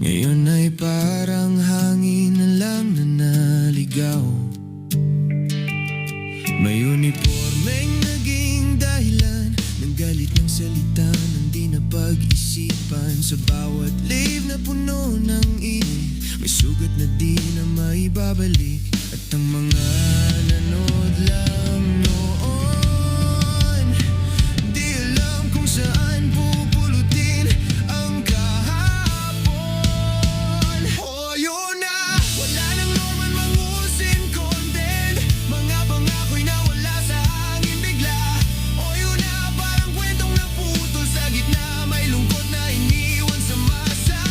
Ngayon ay parang hangin na lang na naligaw. May unipormeng naging dahilan ng galit ng salita ng di na pag-isipan. Sa bawat live na puno ng init, may sugat na di na maibabalik. At ang mga nanood lang noon, di alam kung saan pupulutin ang kahapon. Oh, yun na, wala nang normal mangusin content. Mga pangako'y nawala sa hangin bigla. Oh, yun na, parang kwentong naputol sa gitna. May lungkot na iniwan sa masa.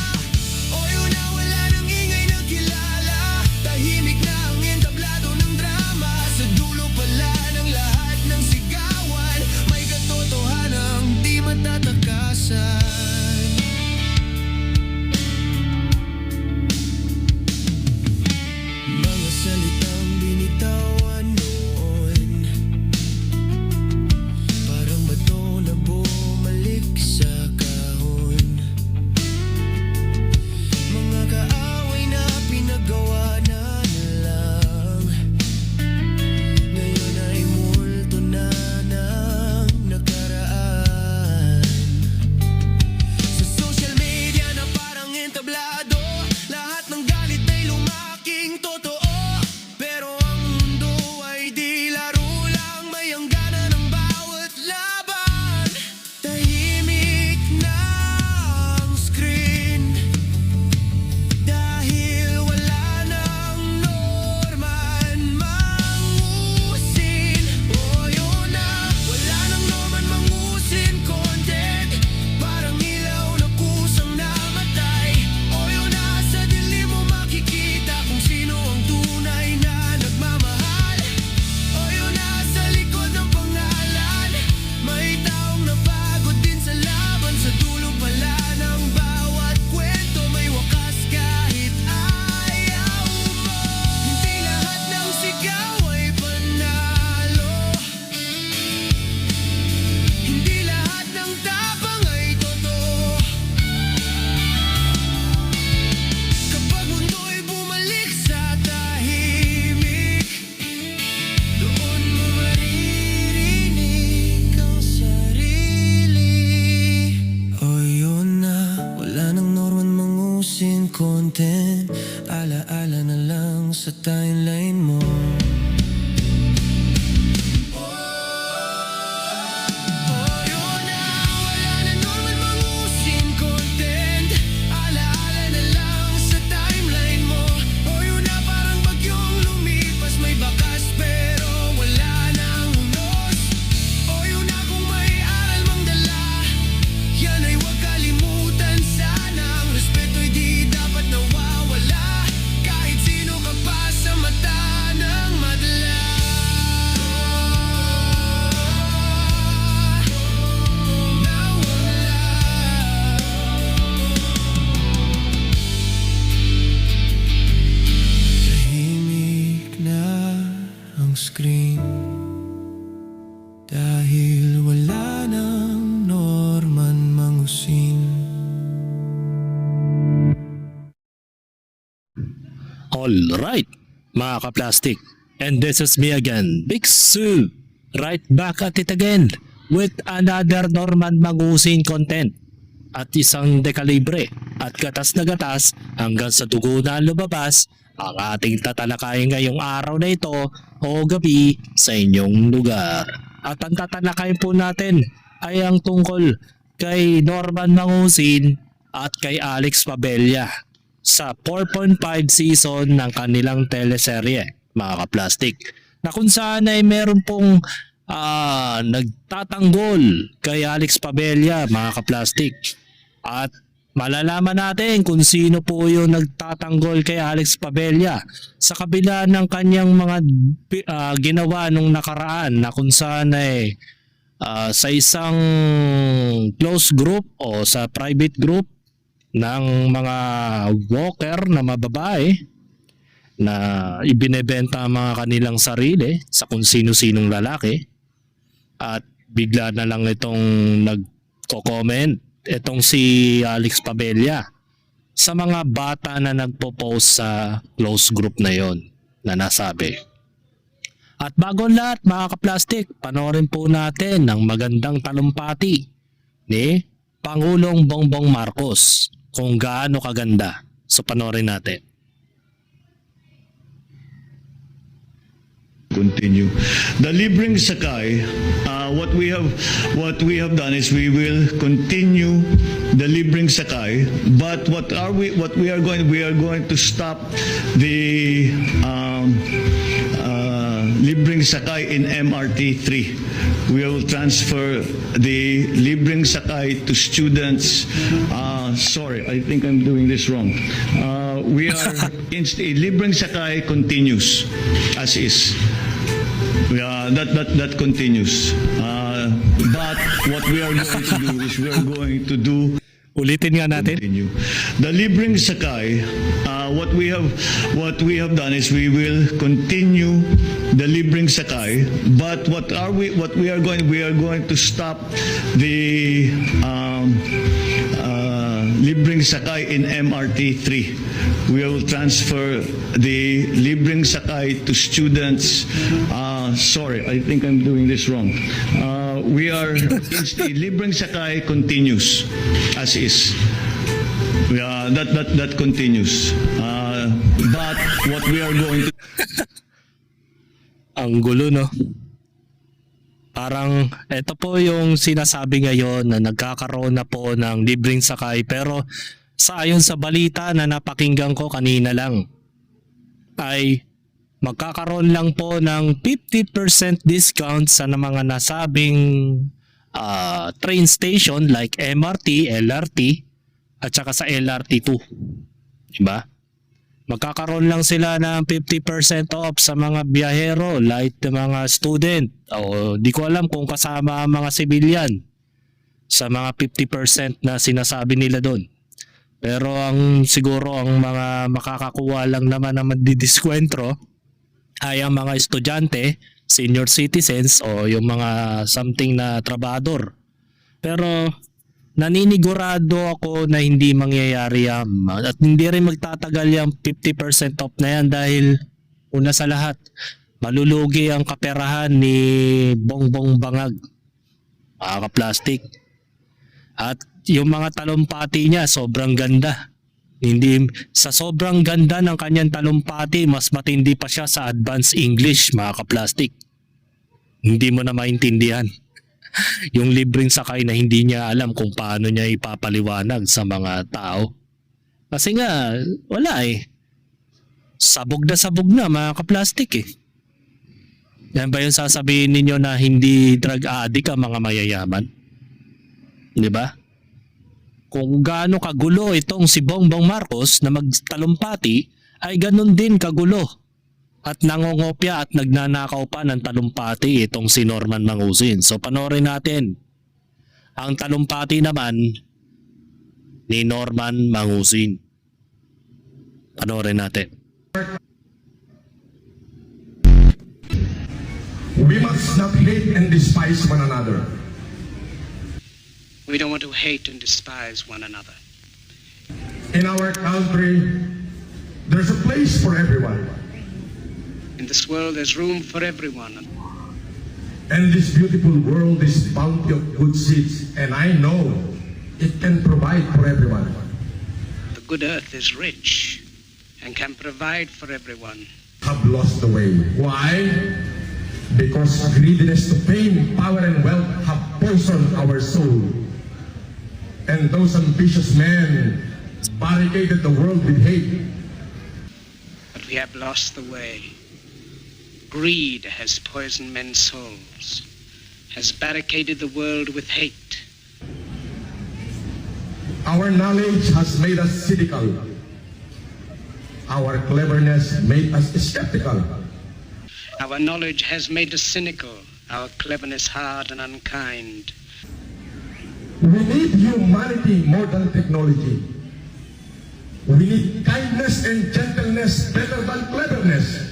Oh, yun na, wala nang ingay na kilala. Tahimik na ang entablado ng drama. Sa dulo pala ng lahat ng sigawan, may katotohanang di matatakasan. Mga salitang binitawan noon, parang bato na bumalik sa kahon. Mga kaaway na pinagawa na lang, ngayon ay multo na ng nakaraan. Sa social media na parang entablado, lahat ng galit ay lumaking totoo. Pero ang mundo ay di laro lang, may hangganan ng bawat laban. Tahimik na ang screen, dahil wala nang norman mangusin. Oh, yun na, wala nang norman mangusin content. Parang ilaw na kusang namatay. Oh, yun na, sa dilim mo makikita kung sino ang tunay na nagmamahal. Oh, yun na, sa likod ng pangalan, may taong napagod din sa laban. Sa dulo pala ng bawat kwento, may wakas kahit ayaw mo. Hindi lahat ng sigaw ay panalo, hindi lahat ng tapang ay totoo. Kapag mundo'y bumalik sa tahimik, doon mo maririnig ang sarili. Oh, yun na, wala nang norman mangusin content. Alaala na lang sa timeline mo. Oh, yun na, wala na norman mangusin content. Alaala na lang sa timeline mo. Oh, yun na, parang bagyong lumipas, may bakas pero wala nang unos. Oh, yun na, kung may aral mang dala, yan ay huwag kalimutan sana. Ang respeto'y di dapat nawawala, kahit sino ka pa sa mata ng madla. Nawala. Tahimik na ang screen, dahil wala nang norman mangusin. Alright, mga ka-plastic. And this is me again, Big Sue. Right back at it again with another Norman Mangusin content. At isang dekalibre at gatas na gatas hanggang sa dugo na lumabas ang ating tatalakayin ngayong araw na ito o gabi sa inyong lugar. At ang tatalakayin po natin ay ang tungkol kay Norman Mangusin at kay Alex Pabella sa 4.5 season ng kanilang teleserye, mga ka-plastic, na kung saan ay meron pong nagtatanggol kay Alex Pabella, mga ka-plastic. At malalaman natin kung sino po yung nagtatanggol kay Alex Pabella sa kabila ng kanyang mga ginawa nung nakaraan, na kung saan ay sa isang close group o sa private group ng mga walker na mababae na ibinebenta ang mga kanilang sarili sa kung sino-sinong lalaki, at bigla na lang itong nagko-comment itong si Alex Pabella sa mga bata na nagpo-post sa close group na yon na nasabi. At bago ang lahat mga kaplastik, panoorin po natin ang magandang talumpati ni Pangulong Bongbong Marcos kung gaano kaganda. So panoorin natin. Continue. The libreng sakay, what we have done is we will continue the libreng sakay, but we are going to stop the libreng sakay in MRT 3. We will transfer the libreng sakay to students. Sorry, I think I'm doing this wrong. Libreng sakay continues as is. That continues. But what we are going to do is we are going to do Ulitin nga natin. continue. The libreng sakay, what we have done is we will continue the libreng sakay, but we are going to stop the libreng sakay in MRT 3. We will transfer the libreng sakay to students. Sorry, I think I'm doing this wrong. Libreng sakay continues as is. That continues. But what we are going to Ang gulo, no? Parang ito po yung sinasabi ngayon na nagkakaroon na po ng libreng sakay, pero ayon sa balita na napakinggan ko kanina lang ay magkakaroon lang po ng 50% discount sa mga nasabing train station like MRT, LRT at saka sa LRT2. Diba? Magkakaroon lang sila ng 50% off sa mga biyahero like the mga student. O di ko alam kung kasama ang mga civilian sa mga 50% na sinasabi nila doon. Pero siguro ang mga makakakuha lang naman na madidiskwentro ay ang mga estudyante, senior citizens o yung mga something na trabador. Pero naninigurado ako na hindi mangyayari yan at hindi rin magtatagal yung 50% off na yan dahil una sa lahat, malulugi ang kaperahan ni Bongbong Bangag, mga kaplastik. At yung mga talumpati niya sobrang ganda. Hindi, sa sobrang ganda ng kanyang talumpati, mas matindi pa siya sa advanced English, mga kaplastik. Hindi mo na maintindihan yung libreng sakay na hindi niya alam kung paano niya ipapaliwanag sa mga tao. Kasi nga, wala eh. Sabog na mga kaplastik eh. Yan ba yung sasabihin ninyo na hindi drug addict ang mga mayayaman? Di ba? Kung gaano kagulo itong si Bongbong Marcos na magtalumpati, ay ganun din kagulo at nangongopya at nagnanakaw pa ng talumpati itong si Norman Mangusin. So panoorin natin ang talumpati naman ni Norman Mangusin. Panoorin natin. We must not hate and despise one another. We don't want to hate and despise one another. In our country, there's a place for everyone. In this world, there's room for everyone. And this beautiful world is bounty of good seeds, and I know it can provide for everyone. The good earth is rich and can provide for everyone. Have lost the way. Why? Because greediness to fame, power, and wealth have poisoned our soul. And those ambitious men barricaded the world with hate. But we have lost the way. Greed has poisoned men's souls, has barricaded the world with hate. Our knowledge has made us cynical. Our cleverness made us skeptical. Our knowledge has made us cynical, our cleverness hard and unkind. We need humanity more than technology. We need kindness and gentleness better than cleverness.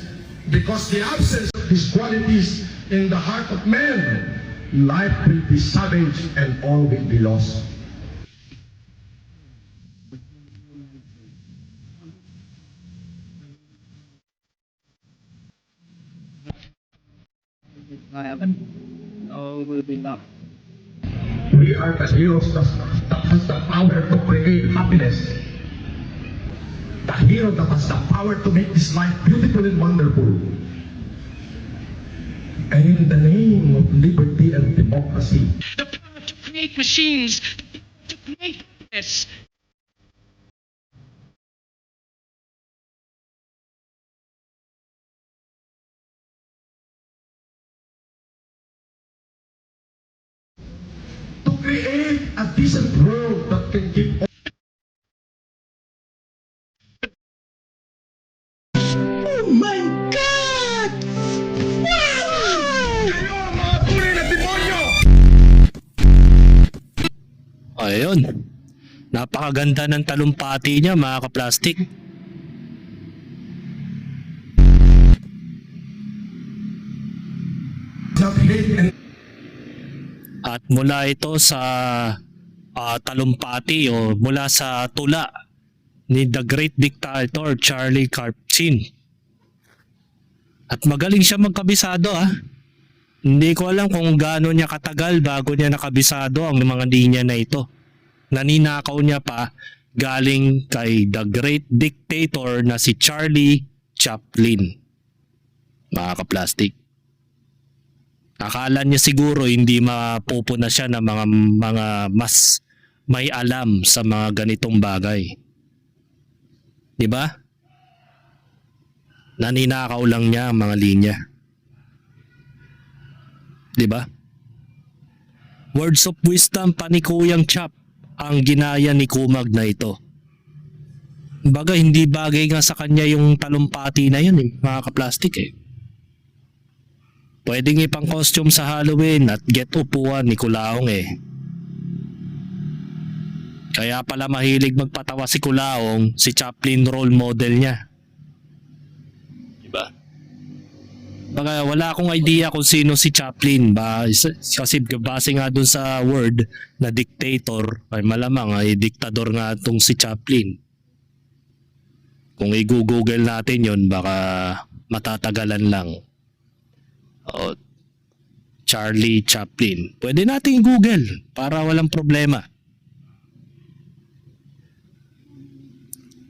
Because the absence of these qualities in the heart of man, life will be savage and all will be lost. heaven, all will be lost. We are the heroes that has the power to create happiness. The hero that has the power to make this life beautiful and wonderful. And in the name of liberty and democracy, The power to create machines, to create this. to create a decent world that can give Oh my God! Wow! Kayo ang mga tunay na demonyo! Ayun. Napakaganda ng talumpati niya mga kaplastik. Not hate and At mula ito sa talumpati o mula sa tula ni The Great Dictator Charlie Karpchin. At magaling siya magkabisado Hindi ko alam kung gaano niya katagal bago niya nakabisado ang mga linya na ito. Naninakaw niya pa galing kay The Great Dictator na si Charlie Chaplin. Mga kaplastik. Akala niya siguro hindi mapupuna siya ng mga mas may alam sa mga ganitong bagay. 'Di ba? Naninakaw lang niya ang mga linya. 'Di ba? Words of wisdom pa ni Kuyang Chap ang ginaya ni Kumag na ito. Baga hindi bagay nga sa kanya yung talumpati na yun mga kaplastik Pwedeng ipang costume sa Halloween at get upuan ni Kulaong Kaya pala mahilig magpatawa si Kulaong, si Chaplin role model niya. Diba? Baka wala akong idea kung sino si Chaplin kasi base nga dun sa word na dictator ay malamang ay diktador nga itong si Chaplin. Kung i-google natin yon baka matatagalan lang. O, Charlie Chaplin. Pwede natin i-google para walang problema.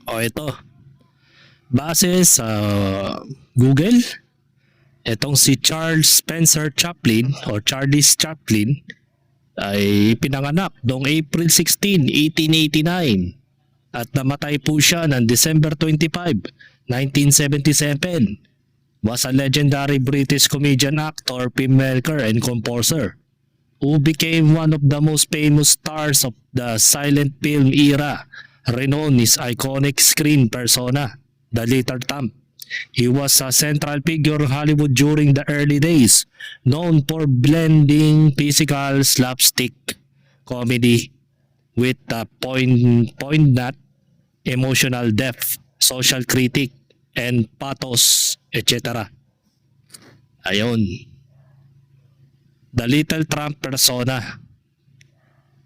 O ito. Base sa Google, itong si Charles Spencer Chaplin o Charles Chaplin ay pinanganak noong April 16, 1889 at namatay po siya ng December 25, 1977. Was a legendary British comedian, actor, filmmaker, and composer who became one of the most famous stars of the silent film era, renowned his iconic screen persona, the Little Thumb. He was a central figure in Hollywood during the early days, known for blending physical slapstick comedy with a poignant emotional depth, social critique, and pathos, etc. Ayun. The Little Trump persona.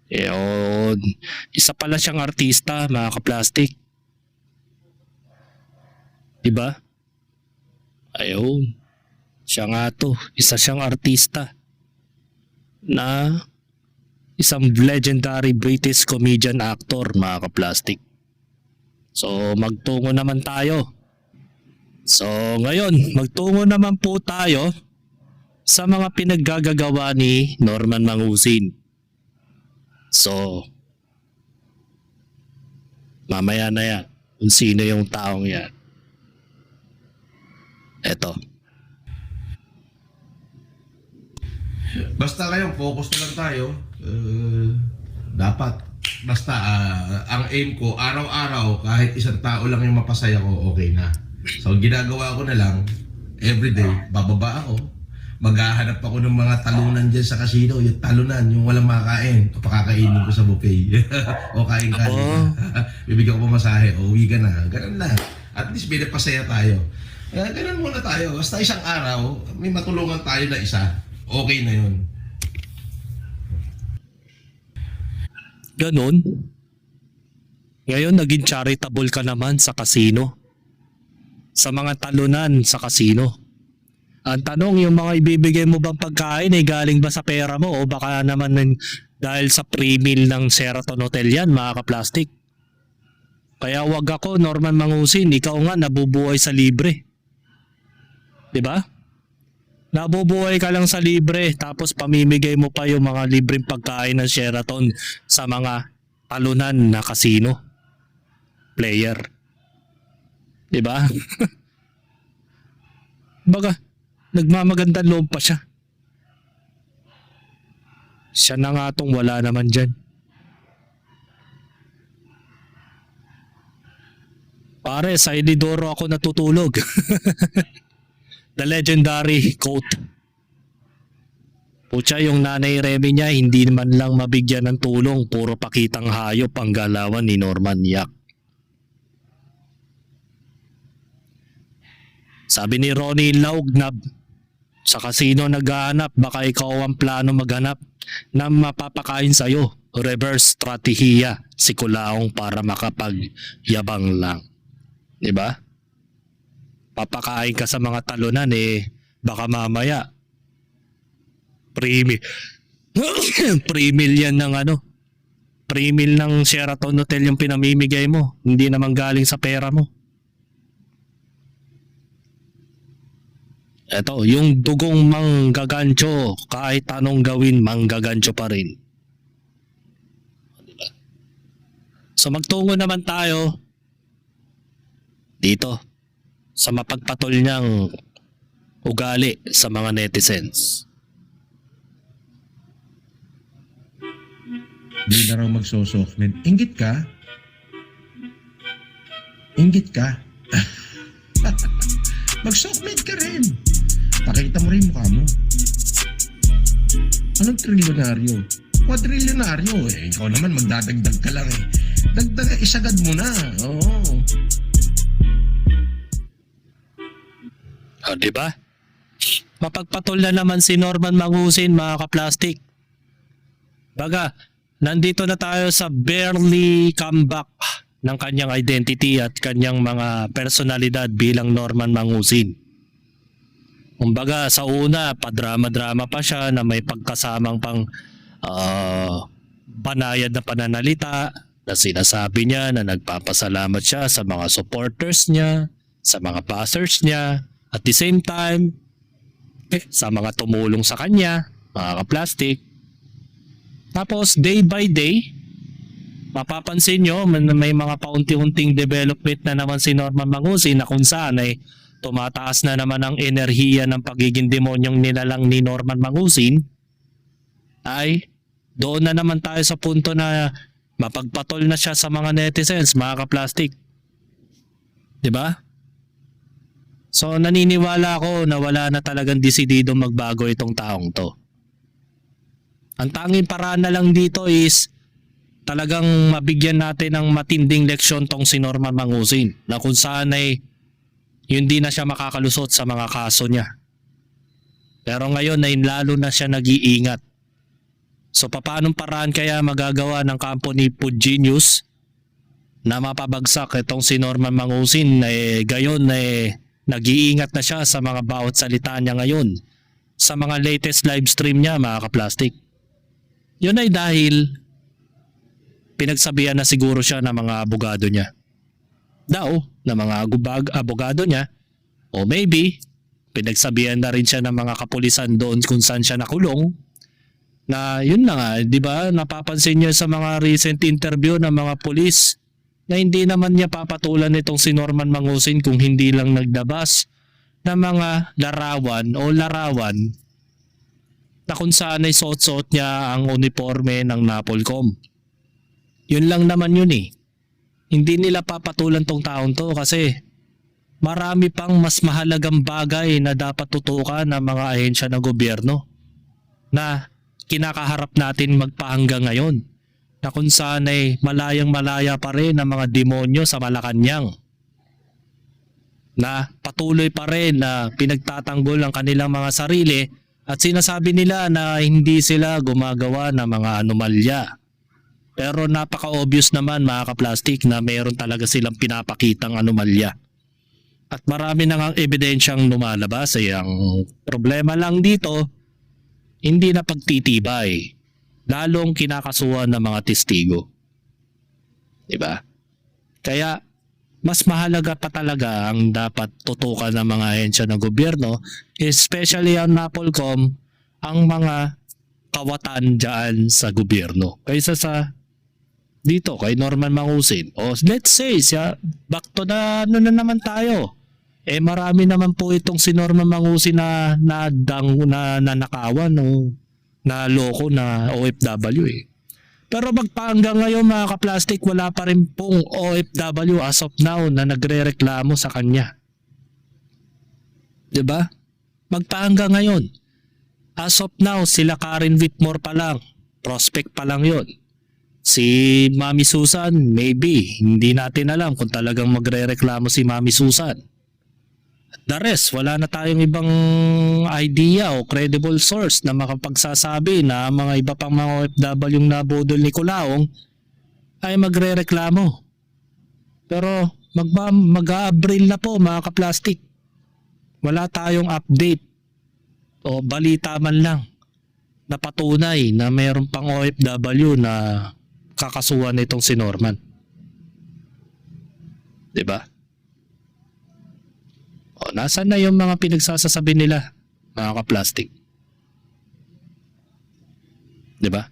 Ayun. Isa pala siyang artista, mga kaplastik. Diba? Ayun. Siya nga to. Isa siyang artista na isang legendary British comedian actor, mga kaplastik. So, magtungo naman tayo. So ngayon, magtungo naman po tayo sa mga pinaggagawa ni Norman Mangusin. So, mamaya na yan kung sino yung taong yan. Eto. Basta ngayon, focus na lang tayo. Dapat. Basta, ang aim ko, araw-araw, kahit isang tao lang yung mapasaya ko, okay na. So ginagawa ko na lang, everyday, bababa ako, maghahanap ako ng mga talunan dyan sa casino, yung talunan, yung walang makain, pakakainin ko sa buffet. O kain-kain. Bibigyan ko masahe, o uwi ka na. Ganun na. At least pinapasaya tayo. Ganun muna tayo. Basta isang araw, may matulungan tayo na isa. Okay na yun. Ganon. Ngayon naging charitable ka naman sa casino. Sa mga talunan sa casino. Ang tanong, yung mga ibibigay mo bang pagkain ay galing ba sa pera mo o baka naman dahil sa free meal ng Sheraton Hotel yan, mga kaplastik. Kaya wag ako, Norman Mangusin, ikaw nga nabubuhay sa libre. 'Di ba? Nabubuhay ka lang sa libre tapos pamimigay mo pa yung mga libreng pagkain ng Sheraton sa mga talunan na casino player. 'Di ba? Baga nagmamagandang loob pa siya. Siya na nga tong wala naman dyan. Pare, sa Inidoro ako natutulog. The legendary quote. Pucha, yung nanay Remy niya hindi man lang mabigyan ng tulong, puro pakitang hayop ang galawan ni Norman Yak. Sabi ni Ronnie Laugnab, sa kasino naghahanap, baka ikaw ang plano maghanap na mapapakain sa'yo. Reverse strategiya si Kulaong para makapagyabang lang. Diba? Papakain ka sa mga talunan baka mamaya pre-meal yan ng pre-meal ng Sheraton Hotel yung pinamimigay mo. Hindi naman galing sa pera mo. Eto, yung dugong manggagancho, kahit anong gawin, manggagancho pa rin. Diba? So magtungo naman tayo dito sa mapagpatol niyang ugali sa mga netizens. Di na raw magsosoftment. Inggit ka? Inggit ka? Mag-softment ka rin. Pakita mo rin mukha mo. Anong trilyonaryo? Quadrilyonaryo eh. Ikaw naman magdadagdag ka lang eh. Dagdag, isagad mo na. Oo. Diba? Mapagpatol na naman si Norman Mangusin, mga kaplastik. Baga, nandito na tayo sa barely comeback ng kanyang identity at kanyang mga personalidad bilang Norman Mangusin. Kumbaga sa una, padrama-drama pa siya na may pagkasamang pang banayad na pananalita na sinasabi niya na nagpapasalamat siya sa mga supporters niya, sa mga passers niya, at the same time, sa mga tumulong sa kanya, mga kaplastik. Tapos day by day, mapapansin nyo may mga paunti-unting development na naman si Norman Mangusin na kung saan ay tumataas na naman ang enerhiya ng pagiging demonyong nilalang ni Norman Mangusin, ay doon na naman tayo sa punto na mapagpatol na siya sa mga netizens, mga kaplastik. Diba? So naniniwala ako na wala na talagang desidido magbago itong taong to. Ang tanging paraan na lang dito is talagang mabigyan natin ng matinding leksyon tong si Norman Mangusin na kung saan ay hindi na siya makakalusot sa mga kaso niya. Pero ngayon ay lalo na siya nag-iingat. So paanong paraan kaya magagawa ng kampo ni Food Genius na mapabagsak itong si Norman Mangusin gayon nag-iingat na siya sa mga bawat salita niya ngayon sa mga latest live stream niya, mga kaplastik. Yun ay dahil pinagsabihan na siguro siya ng mga abogado niya. Na mga abogado niya, o maybe pinagsabihan na rin siya ng mga kapulisan doon kung saan siya nakulong, na yun na nga, di ba, napapansin niyo sa mga recent interview ng mga pulis na hindi naman niya papatulan itong si Norman Mangusin kung hindi lang nagdabas ng mga larawan na kung saan ay suot-suot niya ang uniforme ng Napolcom. Yun lang naman yun eh. Hindi nila papatulan tong taong to kasi marami pang mas mahalagang bagay na dapat tutukan ng mga ahensya ng gobyerno na kinakaharap natin magpahanggang ngayon, na kung saan ay malayang malaya pa rin ang mga demonyo sa Malacanang, na patuloy pa rin na pinagtatanggol ang kanilang mga sarili at sinasabi nila na hindi sila gumagawa ng mga anomalya. Pero napaka-obvious naman, mga kaplastik, na meron talaga silang pinapakitang anomalya. At marami na ngang ebidensyang lumalabas. Ang problema lang dito, hindi na pagtitibay. Lalong kinakasuhan ng mga testigo. Diba? Kaya mas mahalaga pa talaga ang dapat tutukan ng mga ahensya ng gobyerno, especially ang NAPOLCOM, ang mga kawatan dyan sa gobyerno. Kaysa sa dito kay Norman Mangusin. O let's say, back to the ano na naman tayo. Marami naman po itong si Norman Mangusin na nanakawan o na loko na OFW eh. Pero magpahanggang ngayon mga kaplastik, wala pa rin pong OFW as of now na nagre-reklamo sa kanya. 'Di ba? Magpahanggang ngayon. As of now, sila Karen Whitmore pa lang. Prospect pa lang 'yon. Si Mami Susan, maybe. Hindi natin alam kung talagang magre-reklamo si Mami Susan. The rest, wala na tayong ibang idea o credible source na makapagsasabi na mga iba pang mga OFW yung nabudol ni Culaong ay magre-reklamo. Pero mag-a-Abril na po mga kaplastik. Wala tayong update o balita man lang na patunay na mayroon pang OFW na kakasuhan nitong si Norman. 'Di ba? O, nasaan na yung mga pinagsasasabi nila, mga kaplastik? 'Di ba?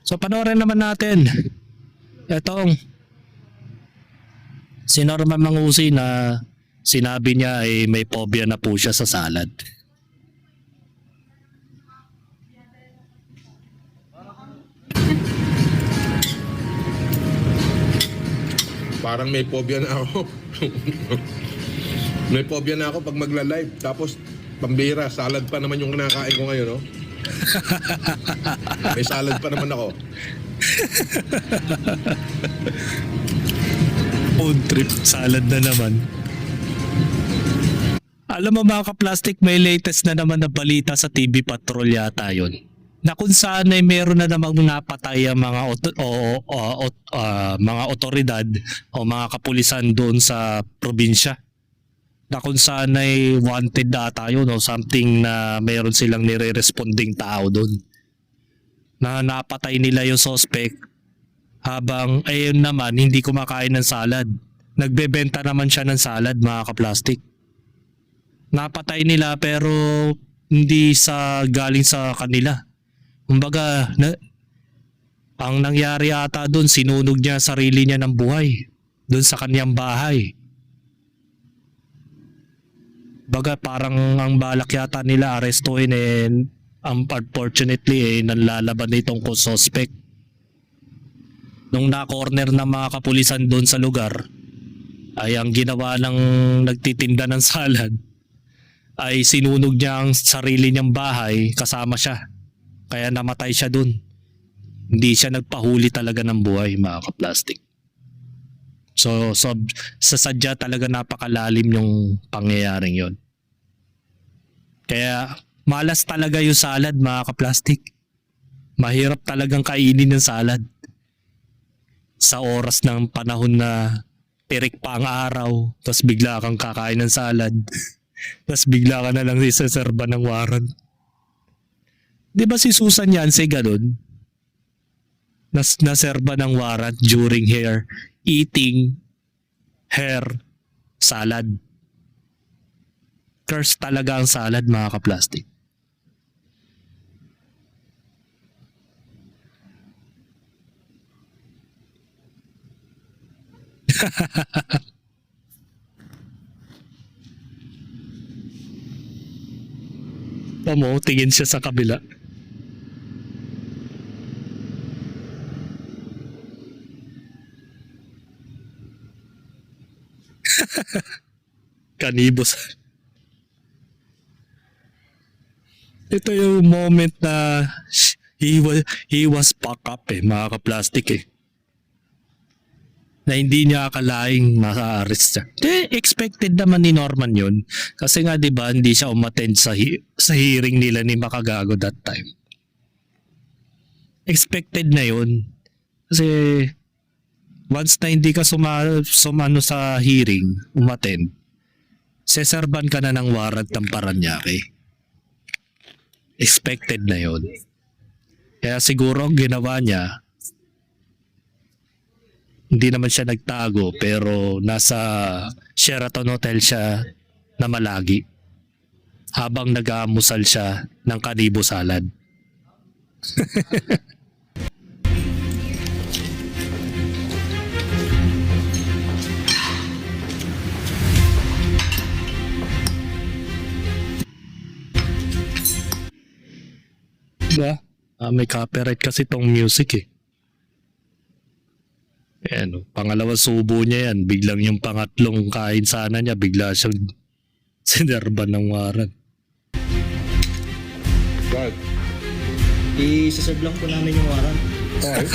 So panoorin naman natin itong si Norman Mangusin na sinabi niya ay may phobia na po siya sa salad. Parang may phobia na ako. May phobia na ako pag magla-live. Tapos, pambira, salad pa naman yung kinakain ko ngayon, no? May salad pa naman ako. Food trip salad na naman. Alam mo mga kaplastik, may latest na naman na balita sa TV Patrol yata yun. Na kung saan ay meron na namang napatay ang mga mga otoridad o mga kapulisan doon sa probinsya. Na kung saan ay wanted data yun o something na meron silang nire-responding tao doon. Na napatay nila yung suspect habang ayun naman hindi kumakain ng salad. Nagbebenta naman siya ng salad mga kaplastik. Napatay nila pero hindi sa galing sa kanila. Kumbaga, ang nangyari ata doon, sinunog niya sarili niya ng buhay doon sa kanyang bahay. Baga parang ang balak yata nila arestuhin unfortunately nanlalaban nitong suspect. Nung na-corner ng mga kapulisan doon sa lugar, ay ang ginawa ng nagtitinda ng salad ay sinunog niya ang sarili niyang bahay kasama siya. Kaya namatay siya dun. Hindi siya nagpahuli talaga ng buhay mga kaplastik. So sa sadya talaga napakalalim yung pangyayaring yon. Kaya malas talaga yung salad mga kaplastik. Mahirap talagang kainin ng salad. Sa oras ng panahon na tirik pa ang araw, tapos bigla kang kakain ng salad, tapos bigla ka na lang isaserba ng warrant. Di ba si Susan Yance ganun? Naserba ng warrant during her eating her salad. Curse talaga ang salad mga kaplastik. Tamo, tingin siya sa kabila. Kanibos. Ito yung moment na he was pack up mga kaplastik na hindi niya akalaing ma-arrest siya. Expected naman ni Norman yun. Kasi nga 'di ba hindi siya umattend sa hearing nila ni Makagago that time. Expected na yun. Kasi once na hindi ka sumano sa hearing, umattend, seserban ka na ng warrant ng Paranaque. Expected na yon. Kaya siguro ang ginawa niya, hindi naman siya nagtago pero nasa Sheraton Hotel siya na malagi habang nag-aamusal siya ng kanibo salad. Diba? May copyright kasi tong music eh. Ayan, pangalawang subo niya yan. Biglang yung pangatlong kain sana niya, bigla siyang sinerban ng waran. Guard. I-serve lang po namin yung warrant. Okay.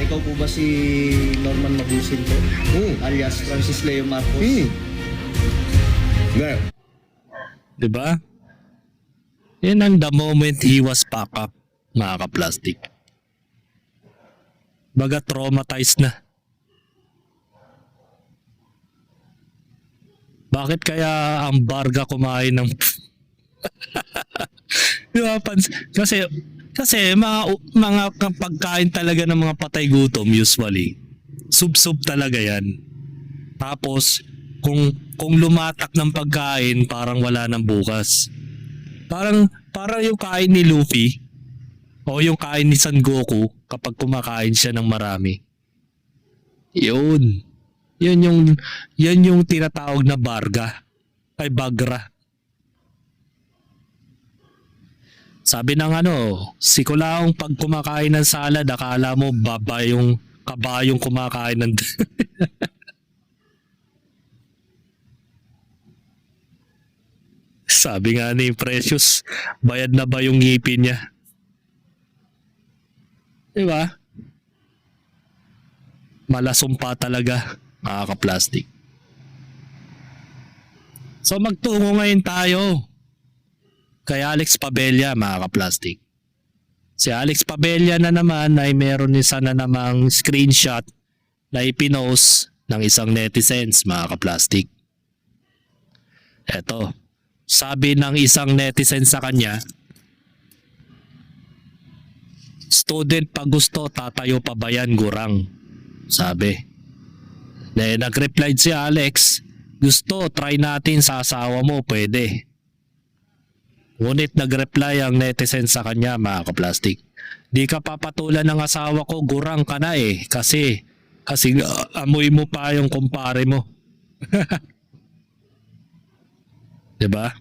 Ikaw po ba si Norman Magusin po? Alias Francis Leo Marcos? There. Diba? Yan ang the moment he was pack up, mga ka-plastic. Baga traumatized na. Bakit kaya ang Barga kumain ng... Diba? Kasi mga pagkain talaga ng mga patay gutom usually. Sub-sub talaga yan. Tapos, kung lumatak ng pagkain, parang wala nang bukas. Parang yung kain ni Luffy o yung kain ni Son Goku kapag kumakain siya ng marami. Yun. Yan yung tinatawag na Barga. Ay Bagra. Sabi ng si Kulaong pag kumakain ng salad, akala mo kabayong kumakain ng... Sabi nga ni Precious, bayad na ba yung ngipin niya? Diba? Malasumpa talaga, mga ka-plastic. So magtungo ngayon tayo kay Alex Pabella, mga ka-plastic. Si Alex Pabella na naman ay meron isa na namang screenshot na ipinost ng isang netizens, mga ka-plastic. Eto. Sabi ng isang netizen sa kanya, student pa gusto, tatayo pa ba yan, gurang? Sabi. Nag-reply si Alex, gusto, try natin sa asawa mo, pwede. Ngunit nag-reply ang netizen sa kanya, mga ka-plastic. Di ka papatulan ng asawa ko, gurang ka na eh. Kasi amoy mo pa yung kumpare mo. Diba?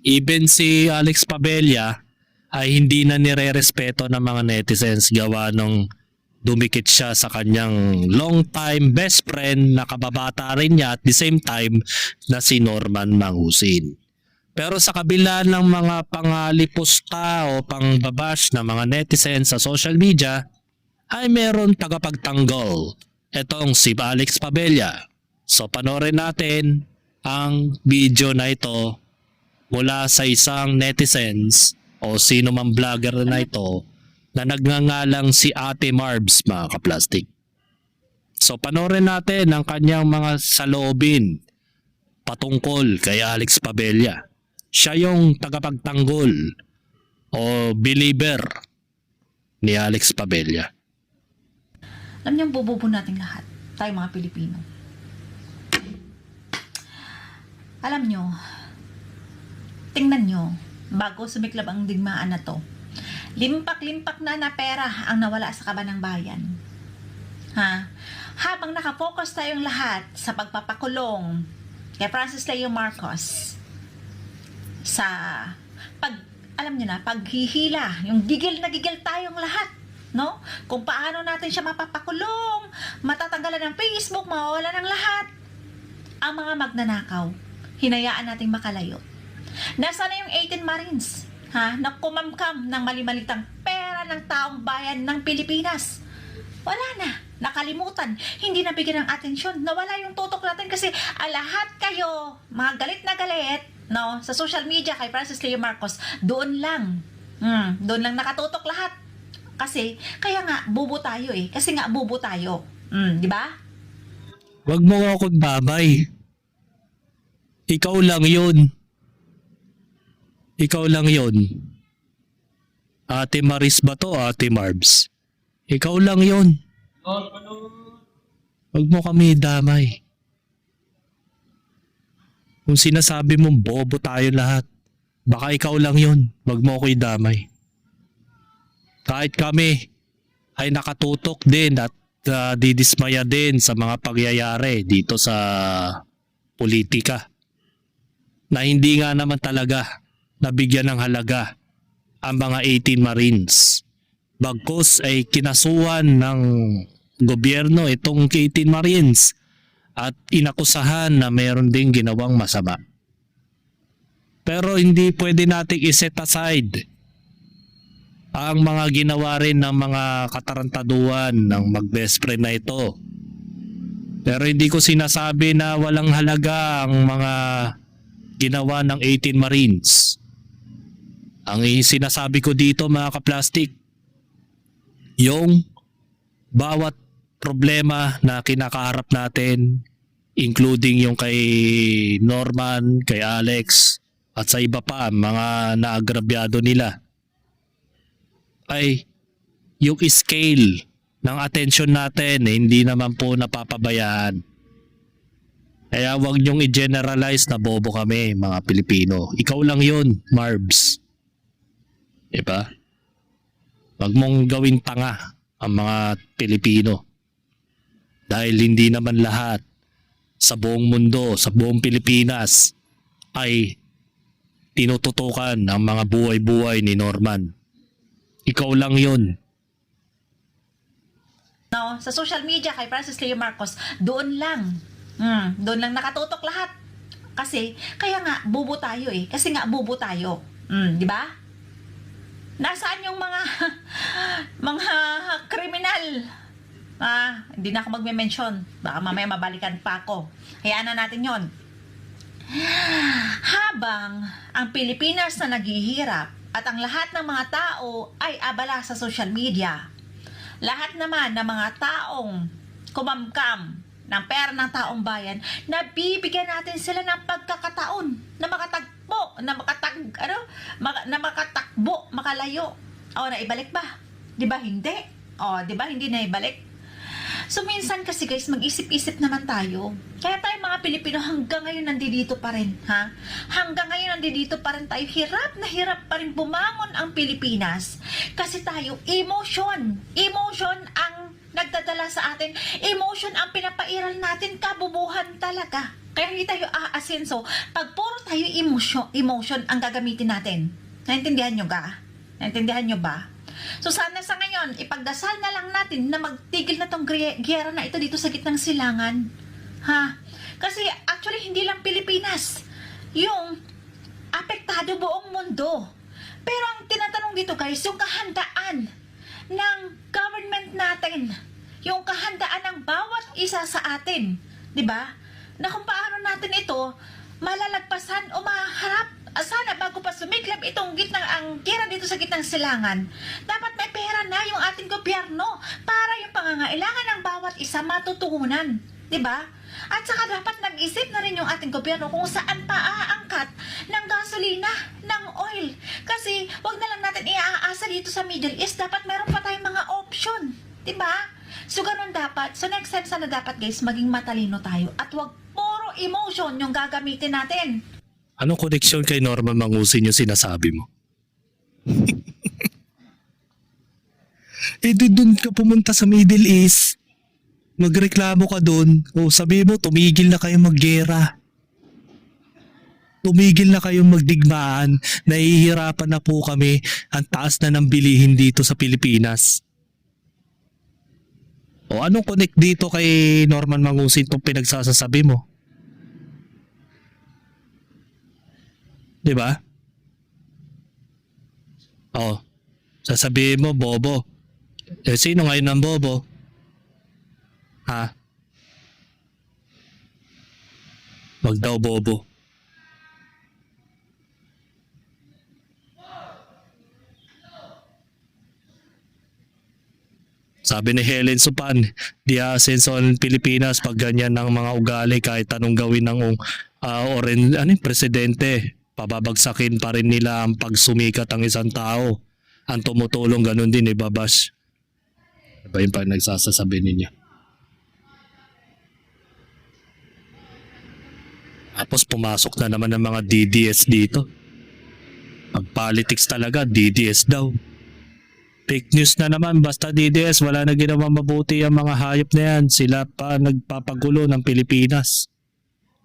Even si Alex Pabella ay hindi na nire-respeto ng mga netizens gawa nung dumikit siya sa kanyang long time best friend na kababata rin niya at the same time na si Norman Mangusin. Pero sa kabila ng mga pangalipusta o pangbabash ng mga netizens sa social media ay meron tagapagtanggol. Etong si Alex Pabella. So panoorin natin ang video na ito mula sa isang netizens o sino mang vlogger na ito na nagngangalang si Ate Marbs, mga ka-plastic. So panoorin natin ang kanyang mga saloobin patungkol kay Alex Pabella. Siya yung tagapagtanggol o believer ni Alex Pabella. Alam niyo, bobobo nating lahat, tayo mga Pilipino. Alam nyo, tingnan nyo, bago sumiklab ang digmaan na to, limpak-limpak na pera ang nawala sa kaban ng bayan. Habang nakafocus tayong lahat sa pagpapakulong kay Francis Leo Marcos, sa alam nyo na, paghihila, yung gigil na gigil tayong lahat, no? Kung paano natin siya mapapakulong, matatanggalan ng Facebook, mawawala ng lahat. Ang mga magnanakaw, hinayaan nating makalayo. Nasaan na yung 18 Marines, na kumamkam ng mali-malitang pera ng taong bayan ng Pilipinas? Wala na, nakalimutan, hindi nabigyan ng atensyon, nawala yung tutok natin kasi lahat kayo, mga galit na galit, no, sa social media kay Francis Leo Marcos, doon lang nakatutok lahat. Kasi, kaya nga, bubo tayo eh. Kasi nga, bubo tayo. Di ba? Wag mo akong damay. Ikaw lang yun. Ikaw lang yun. Ate Maris ba to, Ate Marbs? Ikaw lang yun. Wag mo kami damay. Kung sinasabi mong bobo tayo lahat, baka ikaw lang yun. Wag mo ako idamay. Kahit kami ay nakatutok din at didismaya din sa mga pangyayari dito sa politika na hindi nga naman talaga nabigyan ng halaga ang mga 18 Marines. Bagkus ay kinasuhan ng gobyerno itong 18 Marines at inakusahan na mayroon ding ginawang masama. Pero hindi pwede nating iset aside ang mga ginawa rin ng mga katarantaduhan ng mag-best friend na ito. Pero hindi ko sinasabi na walang halaga ang mga ginawa ng 18 Marines. Ang sinasabi ko dito mga kaplastik, yung bawat problema na kinakaharap natin, including yung kay Norman, kay Alex, at sa iba pa, mga naagrabyado nila, ay yung scale ng attention natin hindi naman po napapabayaan. Kaya huwag niyong i-generalize na bobo kami mga Pilipino. Ikaw lang yun, Marbs. Diba? Huwag mong gawin tanga ang mga Pilipino. Dahil hindi naman lahat sa buong mundo, sa buong Pilipinas ay tinututukan ang mga buhay-buhay ni Norman. Ikaw lang yun. No, sa social media kay Francis Leo Marcos, doon lang. Doon lang nakatutok lahat. Kasi, kaya nga, bubo tayo eh. Kasi nga, bubo tayo. Di ba? Nasaan yung mga mga kriminal? Hindi na ako magme-mention. Baka mamaya mabalikan pa ako. Hayaan na natin yon. Habang ang Pilipinas na naghihirap at ang lahat ng mga tao ay abala sa social media, lahat naman ng mga taong kumamkam ng pera ng taong bayan, nabibigyan natin sila ng pagkakataon na makatagpo, na makatakbo, makalayo. O, naibalik ba? Di ba hindi? O, di ba hindi naibalik? So, minsan kasi guys, mag-isip-isip naman tayo. Kaya tayo mga Pilipino hanggang ngayon nandito pa rin, ha? Hanggang ngayon nandito pa rin tayo. Hirap na hirap pa rin bumangon ang Pilipinas. Kasi tayo, emotion. Emotion ang nagdadala sa atin. Emotion ang pinapairal natin. Kabubuhan talaga. Kaya hindi tayo aasenso. Pag puro tayo emotion ang gagamitin natin. Naintindihan nyo ba? Naintindihan nyo ba? So sana sa ngayon, ipagdasal na lang natin na magtigil na tong giyera na ito dito sa gitnang silangan. Ha? Kasi actually hindi lang Pilipinas yung apektado, buong mundo. Pero ang tinatanong dito guys, yung kahandaan ng government natin, yung kahandaan ng bawat isa sa atin, 'di ba? Na kung paano natin ito malalagpasan o maharap. Sana bago pa sumiklab itong ang giyera dito sa gitnang silangan, dapat may pera na yung ating gobyerno para yung pangangailangan ng bawat isa matutugunan. Diba? At saka dapat nag-isip na rin yung ating gobyerno kung saan pa aangkat ng gasolina, ng oil. Kasi wag na lang natin iaasa dito sa Middle East. Dapat meron pa tayong mga option. Diba? So ganun dapat. So next time sana dapat guys, maging matalino tayo. At wag puro emotion yung gagamitin natin. Anong koneksyon kay Norman Mangusin yung sinasabi mo? Doon ka pumunta sa Middle East. Magreklamo ka doon. O sabi mo, tumigil na kayong maggera. Tumigil na kayong magdigmaan. Nahihirapan na po kami. Ang taas na ng bilihin dito sa Pilipinas. O anong connect dito kay Norman Mangusin itong pinagsasasabi mo? Diba? Oh, sasabihin mo, bobo. Sino ngayon ang bobo? Ha? Wag daw bobo. Sabi ni Helen Supan, di asenso ng Pilipinas pag ganyan ng mga ugali kahit anong gawin ng presidente. Pababagsakin pa rin nila ang pagsumikat ang isang tao. Ang tumutulong ganun din ibabash. Iba yung pa nagsasasabi ninyo. Tapos pumasok na naman ng mga DDS dito. Pag politics talaga, DDS daw. Fake news na naman, basta DDS, wala na ginawang mabuti ang mga hayop na yan. Sila pa nagpapagulo ng Pilipinas.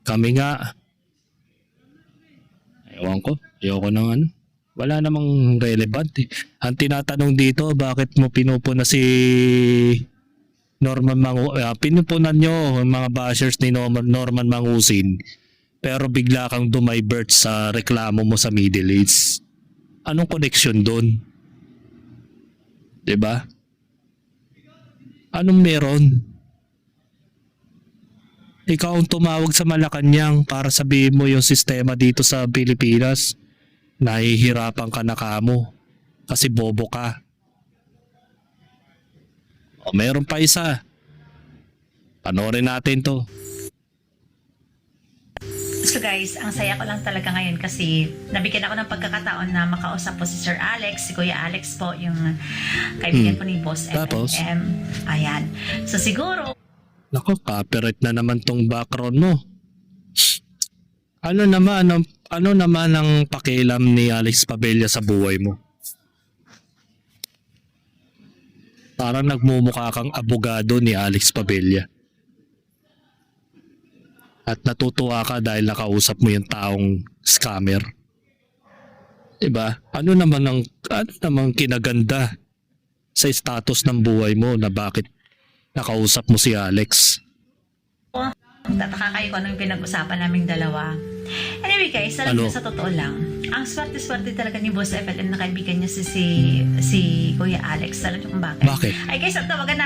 Kami nga. Ewan ko, ayoko ng ano. Wala namang relevant eh. Ang tinatanong dito, bakit mo pinupuna si Norman pinupunan nyo ang mga bashers ni Norman Mangusin, pero bigla kang dumivert sa reklamo mo sa Middle East. Anong connection doon? 'Di ba? Anong meron? Ikaw ang tumawag sa Malacanang para sabihin mo yung sistema dito sa Pilipinas. Nahihirapan ka na kamo kasi bobo ka. O meron pa isa. Panoorin natin to. So guys, ang saya ko lang talaga ngayon kasi nabigyan ako ng pagkakataon na makausap po si Sir Alex, si Kuya Alex po, yung kaibigan po ni Boss Tapos? FNM. Ayan. So siguro, Nako, copyright na naman tong background mo. Ano naman ang pakialam ni Alex Padilla sa buhay mo? Parang nagmumukha kang abogado ni Alex Padilla. At natutuwa ka dahil nakausap mo yung taong scammer. Diba? Ano namang kinaganda sa status ng buhay mo na bakit nakausap mo si Alex? tataka kayo kung ano yung pinag-usapan naming dalawa. Anyway guys, alam niyo sa totoo lang, ang swerte-swerte talaga ni Boss FLM na kaibigan niya si Kuya Alex. Alam niyo kung bakit? Bakit? Ay guys, ang tawagan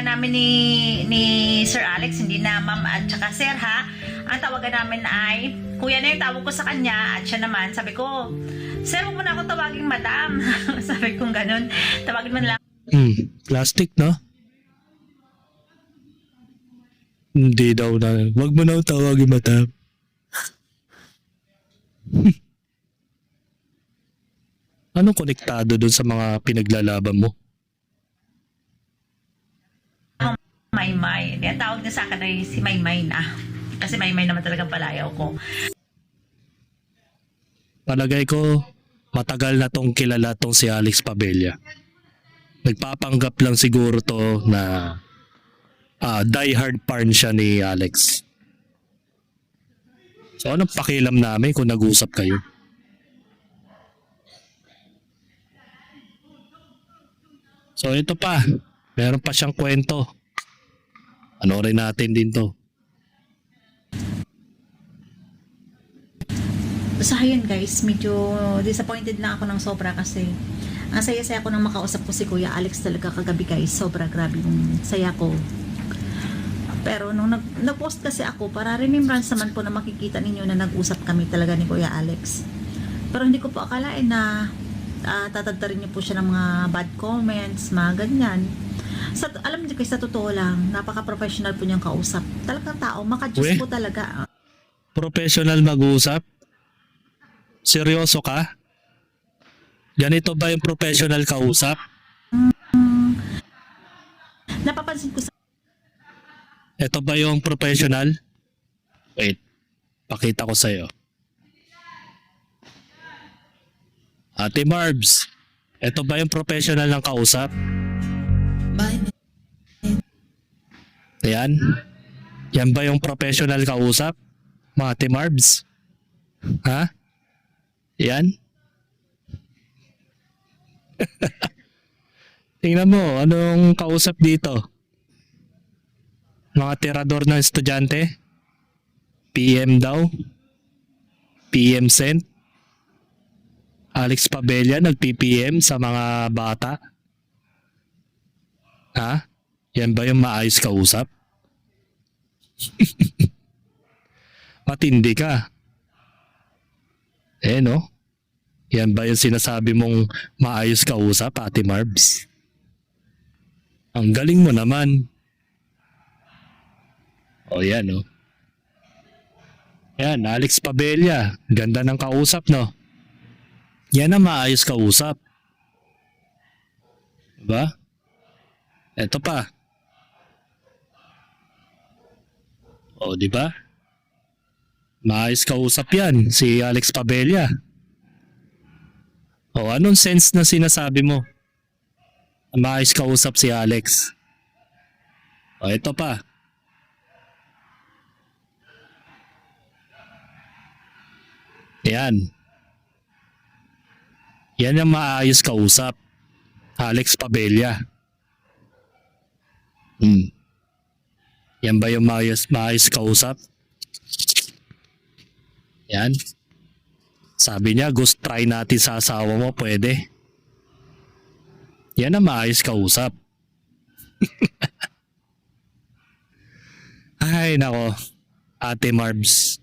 namin ni Sir Alex, hindi na ma'am at saka sir ha. Ang tawagan namin ay, kuya na yung tawag ko sa kanya at siya naman, sabi ko, sir, huwag mo na ako tawaging madam. Sabi kong ganun, tawagin mo na lang. Plastic, no? Hindi daw na. Wag mo na tawagin madam. Anong konektado dun sa mga pinaglalaban mo? Maymay. Ang tawag niya sa akin ay si Maymay na. Kasi Maymay naman talagang palayaw ko. Palagay ko, matagal na tong kilala tong si Alex Padilla. Nagpapanggap lang siguro to na diehard fan siya ni Alex. So anong pakialam namin kung nag-usap kayo? So ito pa, meron pa siyang kwento. Panoorin natin din to. So ayun guys, medyo disappointed na ako ng sobra kasi ang saya-saya ko nang makausap ko si Kuya Alex talaga kagabi guys. Sobra grabe yung saya ko. Pero nung nag-post kasi ako para remembrance naman po na makikita ninyo na nag-usap kami talaga ni Kuya Alex. Pero hindi ko po akalain na tatagdarin niyo po siya ng mga bad comments, mga ganyan. Alam niyo guys, sa totoo lang, napaka-professional po niyang kausap. Talagang tao, maka-Diyos po talaga. Professional mag-usap? Seryoso ka? Ganito ba yung professional kausap? Napapansin ko sa Ito ba yung professional? Wait, pakita ko sa'yo. Ate Marbs, ito ba yung professional ng kausap? Yan? Yan ba yung professional kausap? Mga Ate Marbs? Ha? Yan? Tingnan mo, anong kausap dito? Mga tirador ng estudyante? PM daw? PM sent? Alex Padilla nag-PPM sa mga bata? Ha? Yan ba yung maayos kausap? Matindi ka. No? Yan ba yung sinasabi mong maayos kausap, Ate Marbs? Ang galing mo naman. O yan, oh. Yan, Alex Pabella. Ganda ng kausap, no? Yan ang maayos kausap. Diba? Eto pa. O, diba? Maayos kausap yan, si Alex Pabella. O, anong sense na sinasabi mo? Maayos kausap si Alex. O, eto pa. Yan. Yan ang maayos kausap. Alex Pabella. Yan ba yung maayos kausap? Yan. Sabi niya, gusto try natin sa asawa mo, pwede. Yan ang maayos kausap. Ay, nako. Ate Marbs.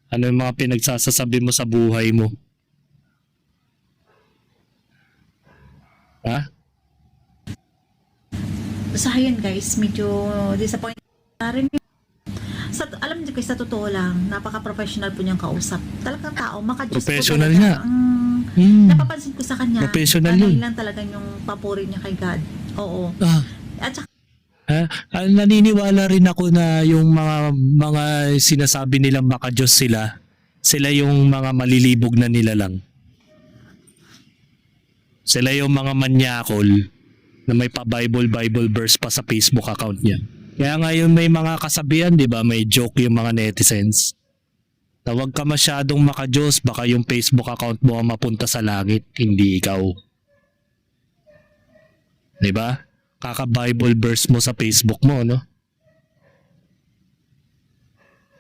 Ano yung mga pinagsasasabi mo sa buhay mo? Ha? Sa ayan guys, medyo disappointed na rin yun. Alam niyo guys, sa totoo lang, napaka-professional po niyang kausap. Talagang tao, makadiyos Professional po talaga. niya. Napapansin ko sa kanya, Professional panay yun. lang talaga yung papuri niya kay God. Oo. At saka, Naniniwala rin ako na yung mga sinasabi nilang makadiyos sila yung mga malilibog na nila lang. Sila yung mga manyakol na may pa-Bible verse pa sa Facebook account niya. Kaya ngayon may mga kasabihan, di ba? May joke yung mga netizens. Na huwag ka masyadong makadiyos, baka yung Facebook account mo ang mapunta sa langit, hindi ikaw. Di ba? Kaka-Bible verse mo sa Facebook mo, no?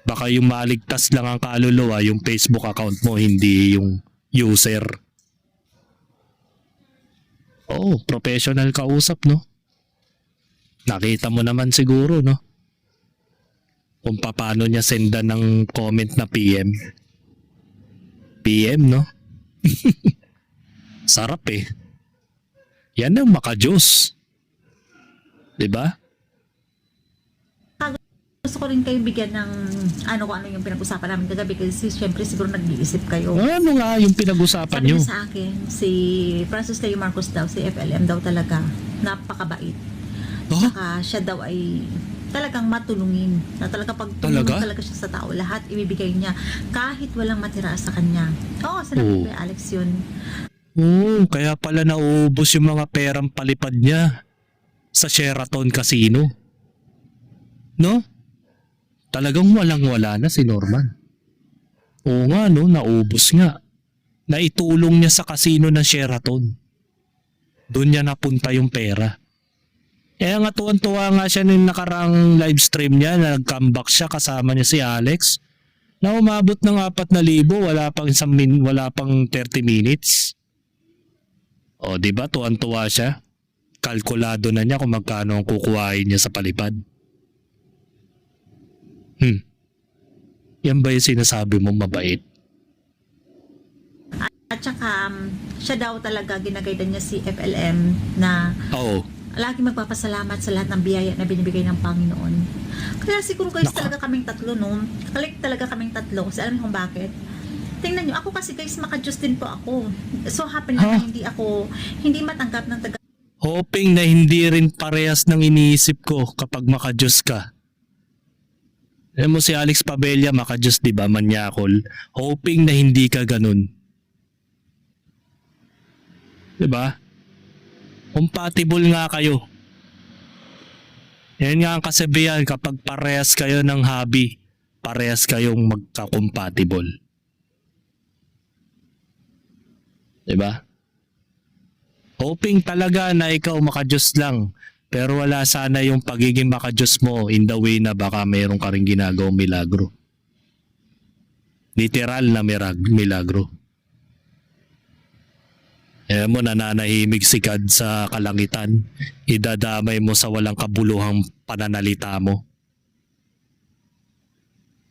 Baka yung maligtas lang ang kaluluwa, yung Facebook account mo, hindi yung user. Oh, professional kausap, no? Nakita mo naman siguro, no? Kung paano niya sendan ng comment na PM. PM, no? Sarap eh. Yan ang makajos. Diba? gusto ko rin kayo bigyan ng kung ano yung pinag-usapan namin kagabi kasi syempre siguro nag-iisip kayo. Ano nga yung pinag-usapan Sabi nyo? niya sa akin, si Francis Leo Marcos daw, si FLM daw talaga, napakabait. Oh? Saka siya daw ay talagang matulungin. Na talaga pag tulungan talaga siya sa tao, lahat ibibigay niya kahit walang matira sa kanya. Oo, sinabi ko kay Alex yun. Oo, kaya pala nauubos yung mga perang palipad niya sa Sheraton Casino. No? Talagang walang-wala na si Norman. Oo nga, no? Naubos nga. Naitulong niya sa casino ng Sheraton. Doon niya napunta yung pera. Kaya nga tuwan-tuwa nga siya nung nakarang live stream niya na nag-comeback siya kasama niya si Alex na umabot ng 4,000, wala pang 30 minutes. O, di ba? Tuwan-tuwa siya. Kalkulado na niya kung magkano ang kukuhain niya sa palipad. Yan ba yung sinasabi mo mabait? At saka, siya daw talaga ginagaydan niya si FLM na Oo. lagi magpapasalamat sa lahat ng biyaya na binibigay ng Panginoon. Kaya siguro guys, talaga kaming tatlo, no? Talaga kaming tatlo. Kasi alam niyo kung bakit? Tingnan niyo, ako kasi guys, maka-Diyos din po ako. So happy na hindi matanggap ng taga. Hoping na hindi rin parehas ng iniisip ko kapag maka-Diyos ka. Alam mo si Alex Pabella, maka-Diyos, di ba? Manyakol. Hoping na hindi ka ganun. Di ba? Compatible nga kayo. Yan nga ang kasabihan kapag parehas kayo ng hobby, parehas kayong magka-compatible. Diba? Hoping talaga na ikaw makadiyos lang, pero wala sana yung pagiging makadiyos mo in the way na baka mayroon ka rin ginagawang milagro. Literal na milagro. Ayan mo, nananahimik si God sa kalangitan. Idadamay mo sa walang kabuluhang pananalita mo.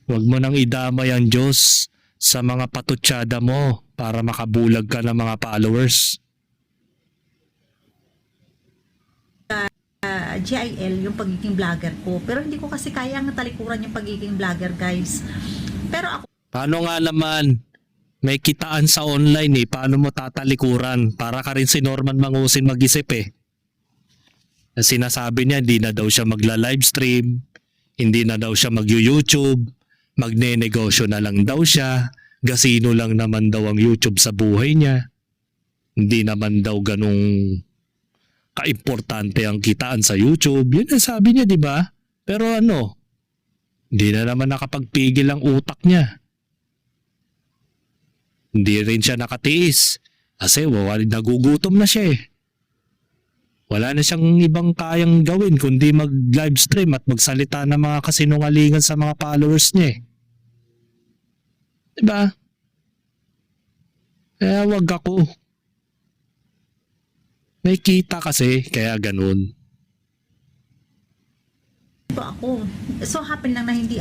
Huwag mo nang idamay ang Diyos sa mga patutsada mo para makabulag ka ng mga followers. GIL yung pagiging vlogger ko. Pero hindi ko kasi kayang talikuran yung pagiging vlogger, guys. Pero ako Paano nga naman? May kitaan sa online eh. Paano mo tatalikuran? Para ka rin si Norman Mangusin mag-isip eh. Sinasabi niya hindi na daw siya magla-livestream, hindi na daw siya mag-YouTube, magne-negosyo na lang daw siya, gasino lang naman daw ang YouTube sa buhay niya. Hindi naman daw ganung kaimportante ang kitaan sa YouTube. Yun ang sabi niya, di ba? Pero ano, hindi na naman nakapagpigil ang utak niya. Hindi rin siya nakatiis kasi nagugutom na siya eh. Wala na siyang ibang kayang gawin kundi mag-livestream at magsalita ng mga kasinungalingan sa mga followers niya eh. Diba? Kaya wag ako. May kita kasi, kaya ganun. ako. So happen lang na hindi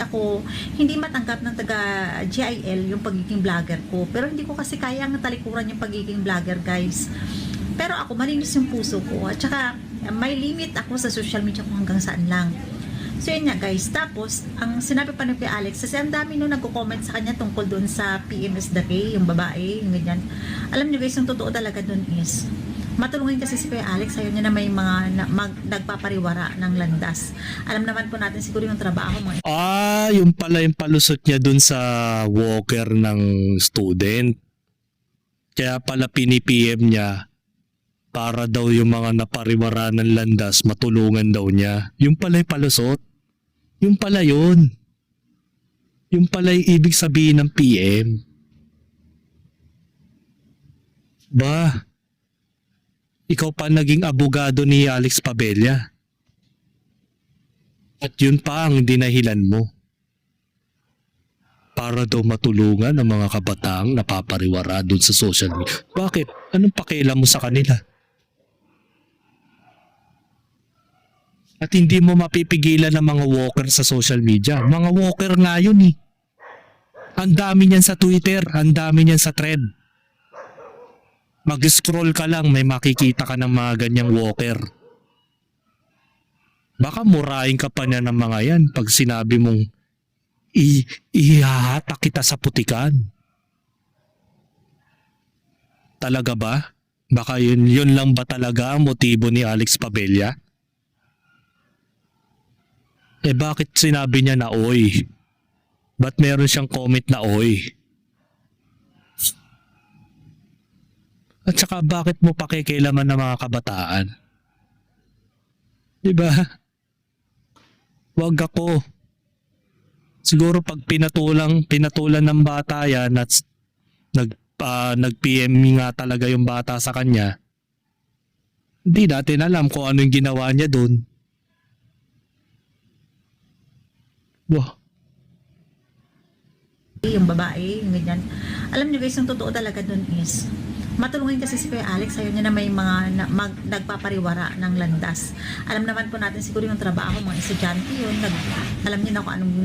matanggap ng taga GIL yung pagiging vlogger ko. Pero hindi ko kasi kaya ng talikuran yung pagiging vlogger, guys. Pero ako, malinis yung puso ko. At saka, may limit ako sa social media ko hanggang saan lang. So yun nga, guys. Tapos, ang sinabi pa ng Kuya Alex, kasi ang dami nung nagko-comment sa kanya tungkol doon sa PMSDK, yung babae, yung ganyan. Alam niyo guys, yung totoo talaga doon is, matulungin kasi si Kuya Alex, ayaw niya na may mga nagpapariwara ng landas. Alam naman po natin siguro yung trabaho mga Yung pala yung palusot niya dun sa walker ng student. Kaya pala pinipm niya para daw yung mga napariwara ng landas matulungan daw niya. Yung pala yung palusot. Yung pala yun. Yung pala yung ibig sabihin ng PM. Ba? Ikaw pa naging abogado ni Alex Pabella. At yun pa ang dinahilan mo. Para daw matulungan ang mga kabataang napapariwara doon sa social media. Bakit? Anong pakialam mo sa kanila? At hindi mo mapipigilan ng mga walker sa social media. Mga walker nga yun eh. Ang dami niyan sa Twitter, ang dami niyan sa thread. Mag-scroll ka lang, may makikita ka ng mga ganyang walker. Baka murahin ka pa niya ng mga yan pag sinabi mong ihahatak kita sa putikan. Talaga ba? Baka yun lang ba talaga ang motibo ni Alex Pabella? Bakit sinabi niya na oy? Ba't meron siyang comment na oy? At saka bakit mo pakikialaman ng mga kabataan? Diba? Wag ako. Siguro pag pinatulan ng bata yan at nag-PM nga talaga yung bata sa kanya, hindi natin alam kung ano yung ginawa niya doon. Wah. yung babae, yung ganyan. Alam niyo guys, yung totoo talaga doon is, matulungin kasi si Kuya Alex, ayaw niya na may mga nagpapariwara ng landas. Alam naman po natin siguro yung trabaho, mga estudyante yun, alam niyo na kung anong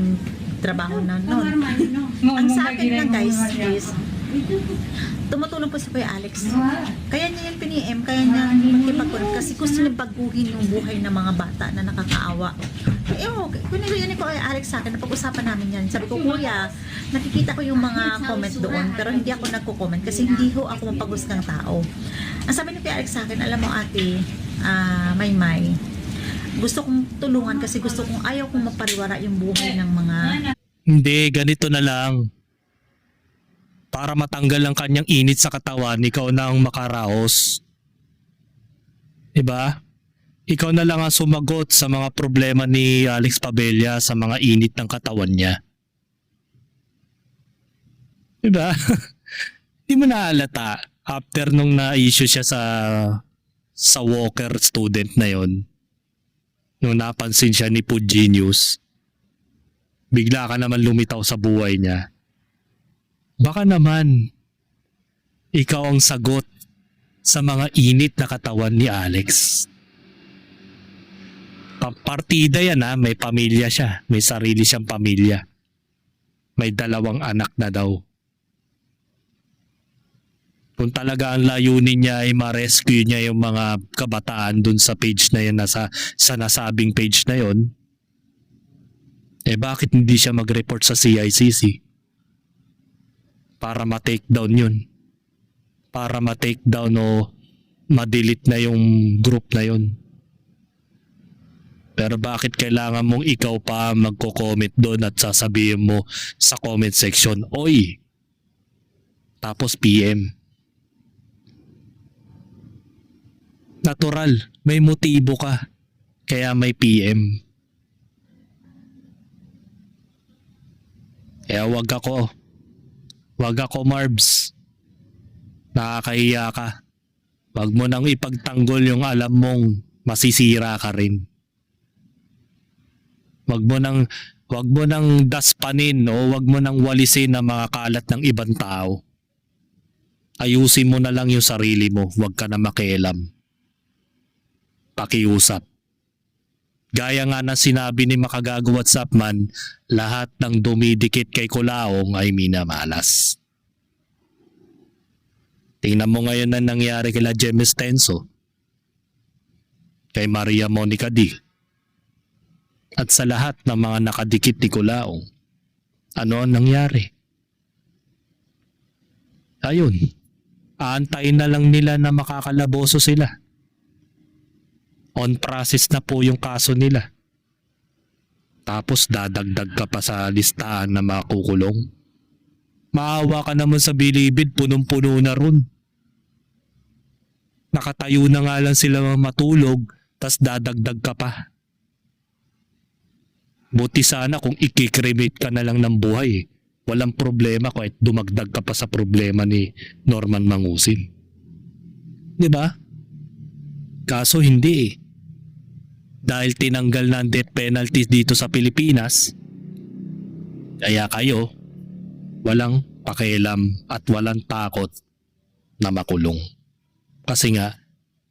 trabaho na noon. Ang sa akin lang guys is, tumutulong po si Kuya Alex. Kaya niya yung piniem, kaya niya magkipagkulit kasi gusto niya baguhin yung buhay ng mga bata na nakakaawa. Okay. Kung nilagyan ni Kuya Alex sa akin, napag-usapan namin yan. Sabi ko, Kuya, nakikita ko yung mga comment doon, pero hindi ako nagko-comment kasi hindi ho ako mapag-gustang tao. Ang sabi ni Kuya Alex sa akin, alam mo ate, Maymay, gusto kong tulungan kasi gusto kong ayaw kong mapariwara yung buhay ng mga... Hindi, ganito na lang. Para matanggal ang kanyang init sa katawan, ikaw na ang makaraos. Diba? Ikaw na lang ang sumagot sa mga problema ni Alex Pabella sa mga init ng katawan niya. Diba? Di mo naalata after nung na-issue siya sa Walker student na yon, nung napansin siya ni Food Genius, bigla ka naman lumitaw sa buhay niya. Baka naman, ikaw ang sagot sa mga init na katawan ni Alex. Partida yan ha, may pamilya siya, may sarili siyang pamilya. May 2 anak na daw. Kung talaga ang layunin niya ay ma-rescue niya yung mga kabataan dun sa page na yun, sa nasabing page na yun, eh bakit hindi siya mag-report sa CICC? Para ma-take down yun. Para ma-take down o ma-delete na yung group na yun. Pero bakit kailangan mong ikaw pa magko-comment doon at sasabihin mo sa comment section, "Oy!" Tapos PM. Natural, may motibo ka. Kaya may PM. Kaya wag ako Marbs. Nakakahiya ka. Wag mo nang ipagtanggol yung alam mong masisira ka rin. Wag mo nang daspanin o wag mo nang walisin ang mga kalat ng ibang tao. Ayusin mo na lang yung sarili mo, wag ka na makialam. Pakiusap. Gaya nga ng sinabi ni Makagago WhatsAppman, lahat ng dumidikit kay Kulaong ay minamalas. Tingnan mo ngayon na nangyari kila James Tenso, kay Maria Monica D, at sa lahat ng mga nakadikit ni Kulaong. Ano ang nangyari? Ayun, aantayin na lang nila na makakalaboso sila. On process na po yung kaso nila. Tapos dadagdag ka pa sa listahan na makukulong. Maawa ka naman sa Bilibid, punong-puno na ron. Nakatayo na nga lang sila matulog, tas dadagdag ka pa. Buti sana kung ikikremate ka na lang ng buhay. Walang problema kahit dumagdag ka pa sa problema ni Norman Mangusin. Di ba? Kaso hindi eh. Dahil tinanggal na ang death penalty dito sa Pilipinas, kaya kayo walang pakialam at walang takot na makulong. Kasi nga,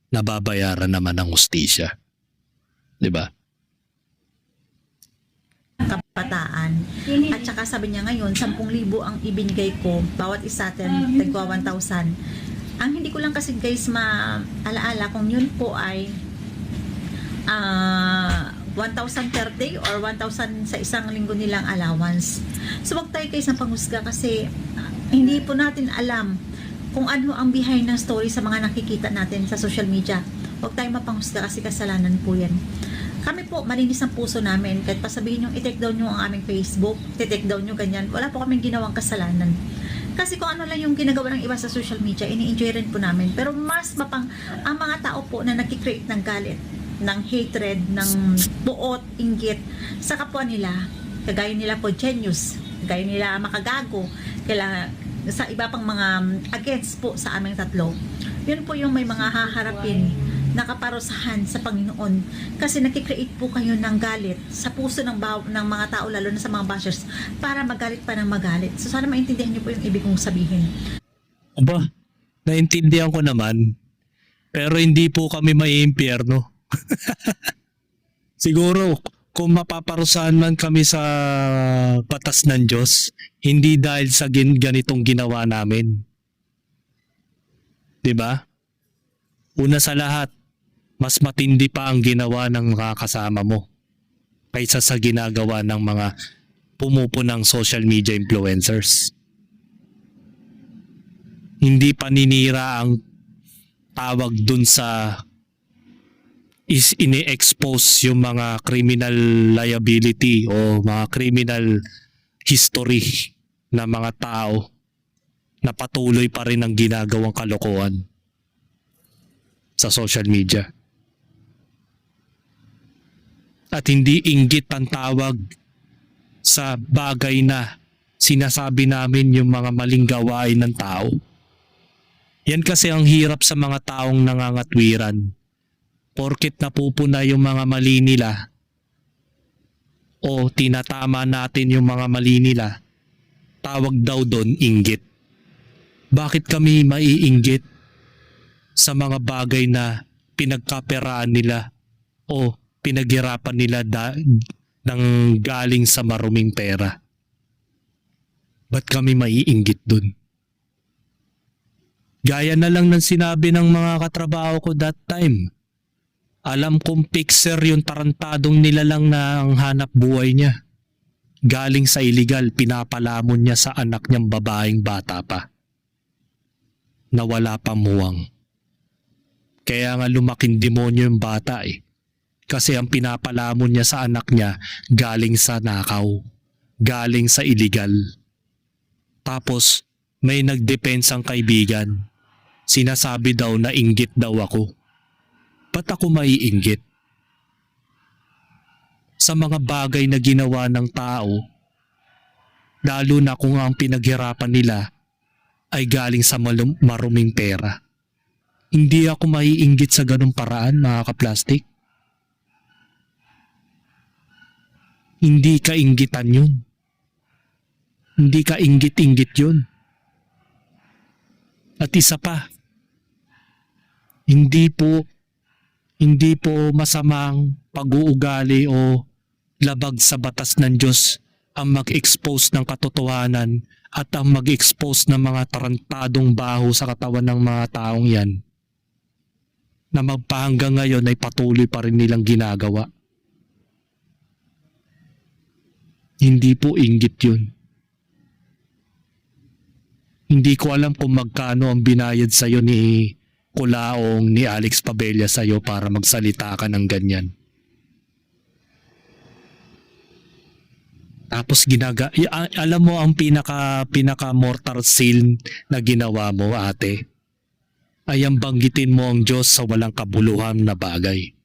nababayaran naman ng hustisya. Di ba? Kabataan. At saka sabi niya ngayon, 10,000 ang ibinigay ko, bawat isa atin, tagwa 1,000. Ang hindi ko lang kasi guys maalaala kung yun po ay 1,000 per day or 1,000 sa isang linggo nilang allowance. So wag tayo guys ng panghusga kasi hindi po natin alam kung ano ang behind ng story sa mga nakikita natin sa social media. Wag tayo mapanghusga kasi kasalanan po yan. Kami po, malinis ang puso namin. Kahit pasabihin nyo, i-take down nyo ang aming Facebook, i-take down nyo ganyan, wala po kaming ginawang kasalanan. Kasi kung ano lang yung ginagawa ng iba sa social media, ini-enjoy rin po namin. Pero mas ang mga tao po na nagkikreate ng galit, ng hatred, ng buot, inggit sa kapwa nila, kagaya nila po Genius, kagaya nila Makagago, sa iba pang mga against po sa aming tatlo. Yun po yung may mga haharapin na kaparusahan sa Panginoon kasi nakikreate po kayo ng galit sa puso ng mga tao, lalo na sa mga bashers, para magalit pa ng magalit. So sana maintindihan niyo po yung ibig kong sabihin. Aba, naintindihan ko naman, pero hindi po kami maiimpyerno. Siguro kung mapaparusahan man kami sa batas ng Diyos, hindi dahil sa ganitong ginawa namin. 'Di ba? Una sa lahat, mas matindi pa ang ginawa ng mga kasama mo kaysa sa ginagawa ng mga pumupunang social media influencers. Hindi paninira ang tawag dun sa is ini-expose yung mga criminal liability o mga criminal history na mga tao na patuloy pa rin ang ginagawang kalokohan sa social media. At hindi inggit ang tawag sa bagay na sinasabi namin yung mga maling gawain ng tao. Yan kasi ang hirap sa mga taong nangangatwiran. Porket napupuna yung mga mali nila o tinatama natin yung mga mali nila, tawag daw doon inggit. Bakit kami maiinggit sa mga bagay na pinagkaperaan nila o pinaghirapan nila ng galing sa maruming pera? Ba't kami maiinggit doon? Gaya na lang ng sinabi ng mga katrabaho ko that time. Alam kong fixer yung tarantadong nilalang na ang hanap buhay niya. Galing sa illegal, pinapalamon niya sa anak niyang babaeng bata pa. Na wala pa muwang. Kaya nga lumaking demonyo yung bata eh. Kasi ang pinapalamon niya sa anak niya galing sa nakaw. Galing sa illegal. Tapos may nagdepensang kaibigan. Sinasabi daw na inggit daw ako. Ba't ako maiinggit? Sa mga bagay na ginawa ng tao, lalo na kung ang pinaghirapan nila ay galing sa maruming pera. Hindi ako maiinggit sa ganung paraan, mga kaplastik. Hindi kainggitan yun. Hindi kainggit-inggit yun. At isa pa, hindi po masamang pag-uugali o labag sa batas ng Diyos ang mag-expose ng katotohanan at ang mag-expose ng mga tarantadong baho sa katawan ng mga taong yan na magpahanggang ngayon ay patuloy pa rin nilang ginagawa. Hindi po inggit yun. Hindi ko alam kung magkano ang binayad sa'yo ni Kulaong, ni Alex Pabella sa'yo para magsalita ka ng ganyan. Tapos alam mo ang pinaka mortal sin na ginawa mo, ate, ay ang banggitin mo ang Diyos sa walang kabuluhan na bagay.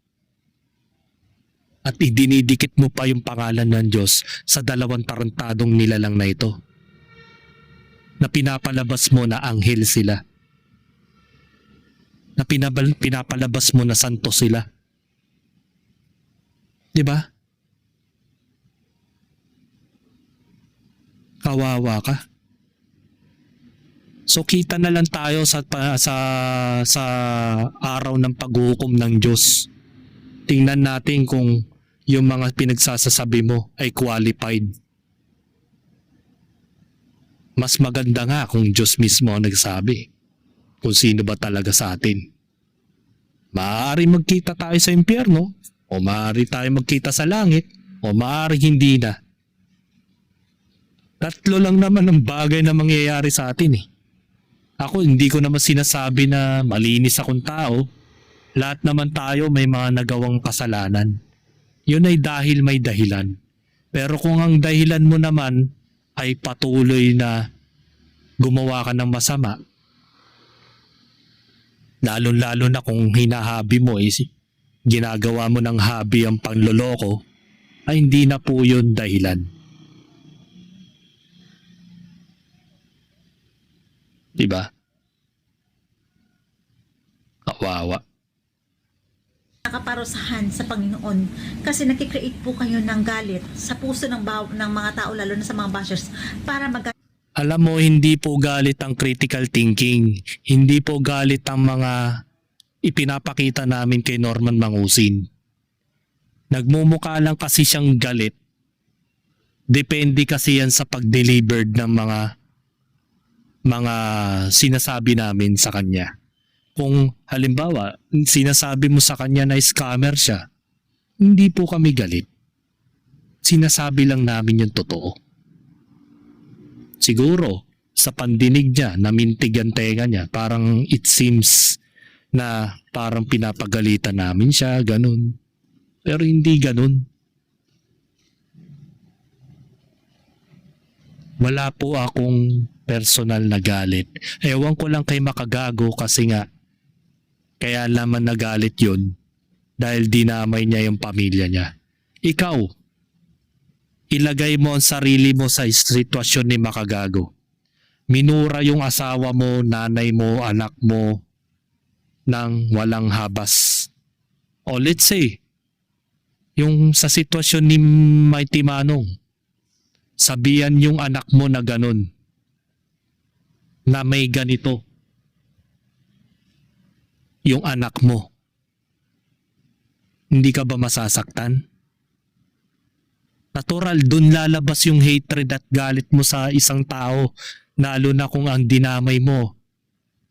At idinidikit mo pa yung pangalan ng Diyos sa dalawang tarantadong nilalang na ito. Na pinapalabas mo na anghel sila. Na pinapalabas mo na santo sila. Di ba? Kawawa ka. So kita na lang tayo sa araw ng paghukom ng Diyos. Tingnan natin kung yung mga pinagsasasabi mo ay qualified. Mas maganda nga kung Diyos mismo ang nagsabi kung sino ba talaga sa atin. Maaari magkita tayo sa impyerno, o maaari tayo magkita sa langit, o maaari hindi na. Tatlo lang naman ang bagay na mangyayari sa atin eh. Ako hindi ko naman sinasabi na malinis akong tao. Lahat naman tayo may mga nagawang kasalanan. Yun ay dahil may dahilan. Pero kung ang dahilan mo naman ay patuloy na gumawa ka ng masama, lalo-lalo na kung hinahabi mo ginagawa mo ng hobby ang panloloko, ay hindi na po yun dahilan. Diba? Kawawa. Nakaparusahan sa Panginoon kasi nakikreate po kayo ng galit sa puso ng mga tao, lalo na sa mga bashers, para Alam mo, hindi po galit ang critical thinking. Hindi po galit ang mga ipinapakita namin kay Norman Mangusin. Nagmumukha lang kasi siyang galit. Depende kasi yan sa pag-delivered ng mga sinasabi namin sa kanya. Kung halimbawa, sinasabi mo sa kanya na scammer siya, hindi po kami galit. Sinasabi lang namin yung totoo. Siguro, sa pandinig niya, namintig ang tenga niya, parang it seems na parang pinapagalitan namin siya, ganun. Pero hindi ganun. Wala po akong personal na galit. Ewan ko lang kay Makagago kasi nga, kaya naman nagalit yun dahil dinamay niya yung pamilya niya. Ikaw, ilagay mo ang sarili mo sa sitwasyon ni Makagago. Minura yung asawa mo, nanay mo, anak mo ng walang habas. O let's say, yung sa sitwasyon ni Mighty Manong, sabihan yung anak mo na ganun, na may ganito yung anak mo, hindi ka ba masasaktan? Natural, dun lalabas yung hatred at galit mo sa isang tao, lalo na kung ang dinamay mo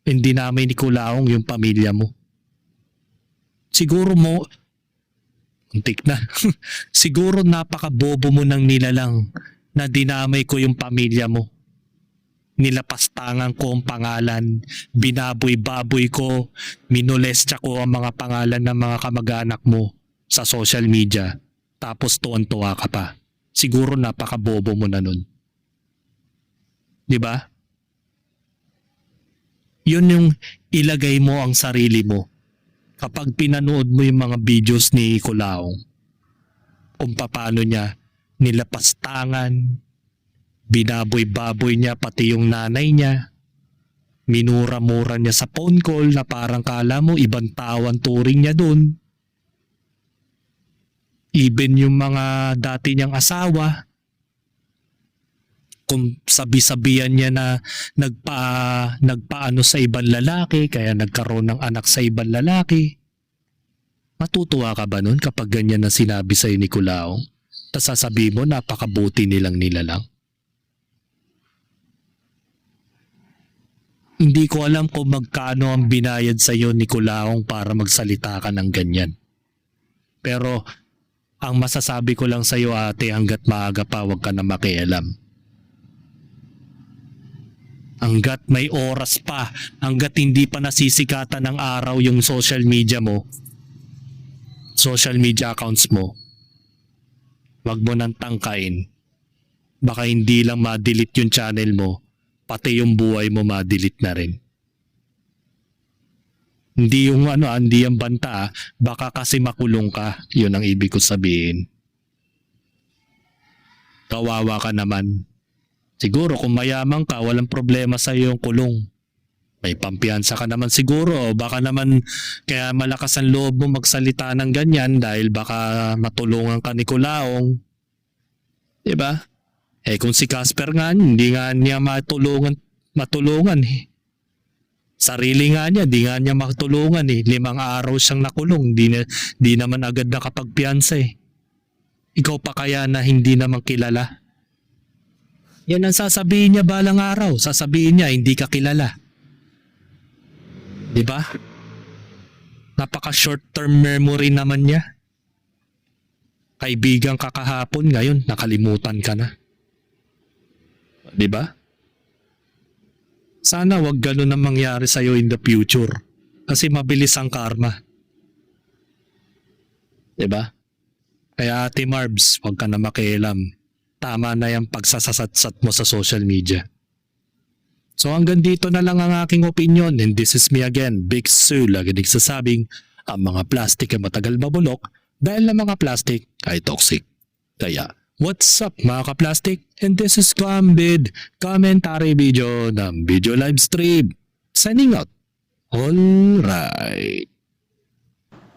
Hindi namin nikulaong yung pamilya mo. Siguro mo, untik na, siguro napakabobo mo ng nilalang na dinamay ko yung pamilya mo. Nilapastangan ko ang pangalan, binaboy-baboy ko, minolestya ko ang mga pangalan ng mga kamag-anak mo sa social media. Tapos tuwan-tuwa ka pa. Siguro napakabobo mo na nun. Di ba? Yun yung ilagay mo ang sarili mo kapag pinanood mo yung mga videos ni Kulaong. Kung paano niya nilapastangan, binaboy-baboy niya pati yung nanay niya, minura-mura niya sa phone call na parang kala mo ibang tao ang turing niya dun. Even yung mga dati niyang asawa, kung sabi-sabihan niya na nagpaano sa ibang lalaki, kaya nagkaroon ng anak sa ibang lalaki. Matutuwa ka ba nun kapag ganyan na sinabi sa'yo ni Kulaong? Tapos sasabihin mo napakabuti nilang nilalang? Hindi ko alam kung magkano ang binayad sa'yo ni Kulaong para magsalita ka ng ganyan. Pero ang masasabi ko lang sa'yo ate, hanggat maaga pa huwag ka na makialam. Hanggat may oras pa, hanggat hindi pa nasisikatan ng araw yung social media mo, social media accounts mo, wag mo nang tangkain. Baka hindi lang ma-delete yung channel mo, pati yung buhay mo ma-delete na rin. Hindi yung hindi yung banta, baka kasi makulong ka, yun ang ibig ko sabihin. Kawawa ka naman. Siguro kung mayaman ka, walang problema sa yung kulong. May pampiyansa ka naman siguro, o baka naman kaya malakas ang loob mo magsalita ng ganyan dahil baka matulungan ka ni Kulaong. Diba? Eh kung si Casper nga, hindi nga niya matulungan eh. Sarili nga niya, di nga niya matulungan eh. 5 araw siyang nakulong, di naman agad nakapagpiyansa eh. Ikaw pa kaya na hindi naman kilala? Yan ang sasabihin niya balang araw. Sasabihin niya, hindi ka kilala. Diba? Napaka short term memory naman niya. Kaibigan ka kahapon, ngayon nakalimutan ka na. Diba? Sana wag ganun ang mangyari sa'yo in the future. Kasi mabilis ang karma. Diba? Kaya Ate Marbs, wag ka na makialam. Tama na yung pagsasatsat mo sa social media. So hanggang dito na lang ang aking opinion, and this is me again, Big Sue, lagi nagsasabing ang mga plastic ay matagal mabulok dahil ang mga plastic ay toxic. Kaya, what's up mga ka-plastic? And this is Gambid, commentary video ng video live stream. Signing out. Alright.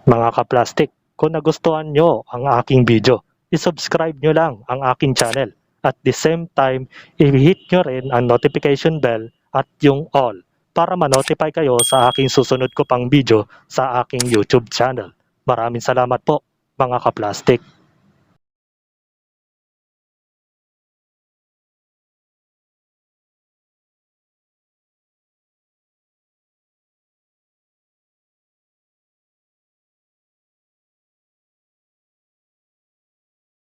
Mga ka-plastic, kung nagustuhan nyo ang aking video, i-subscribe nyo lang ang aking channel. At the same time, i-hit nyo rin ang notification bell at yung all para ma-notify kayo sa aking susunod ko pang video sa aking YouTube channel. Maraming salamat po mga ka-plastic.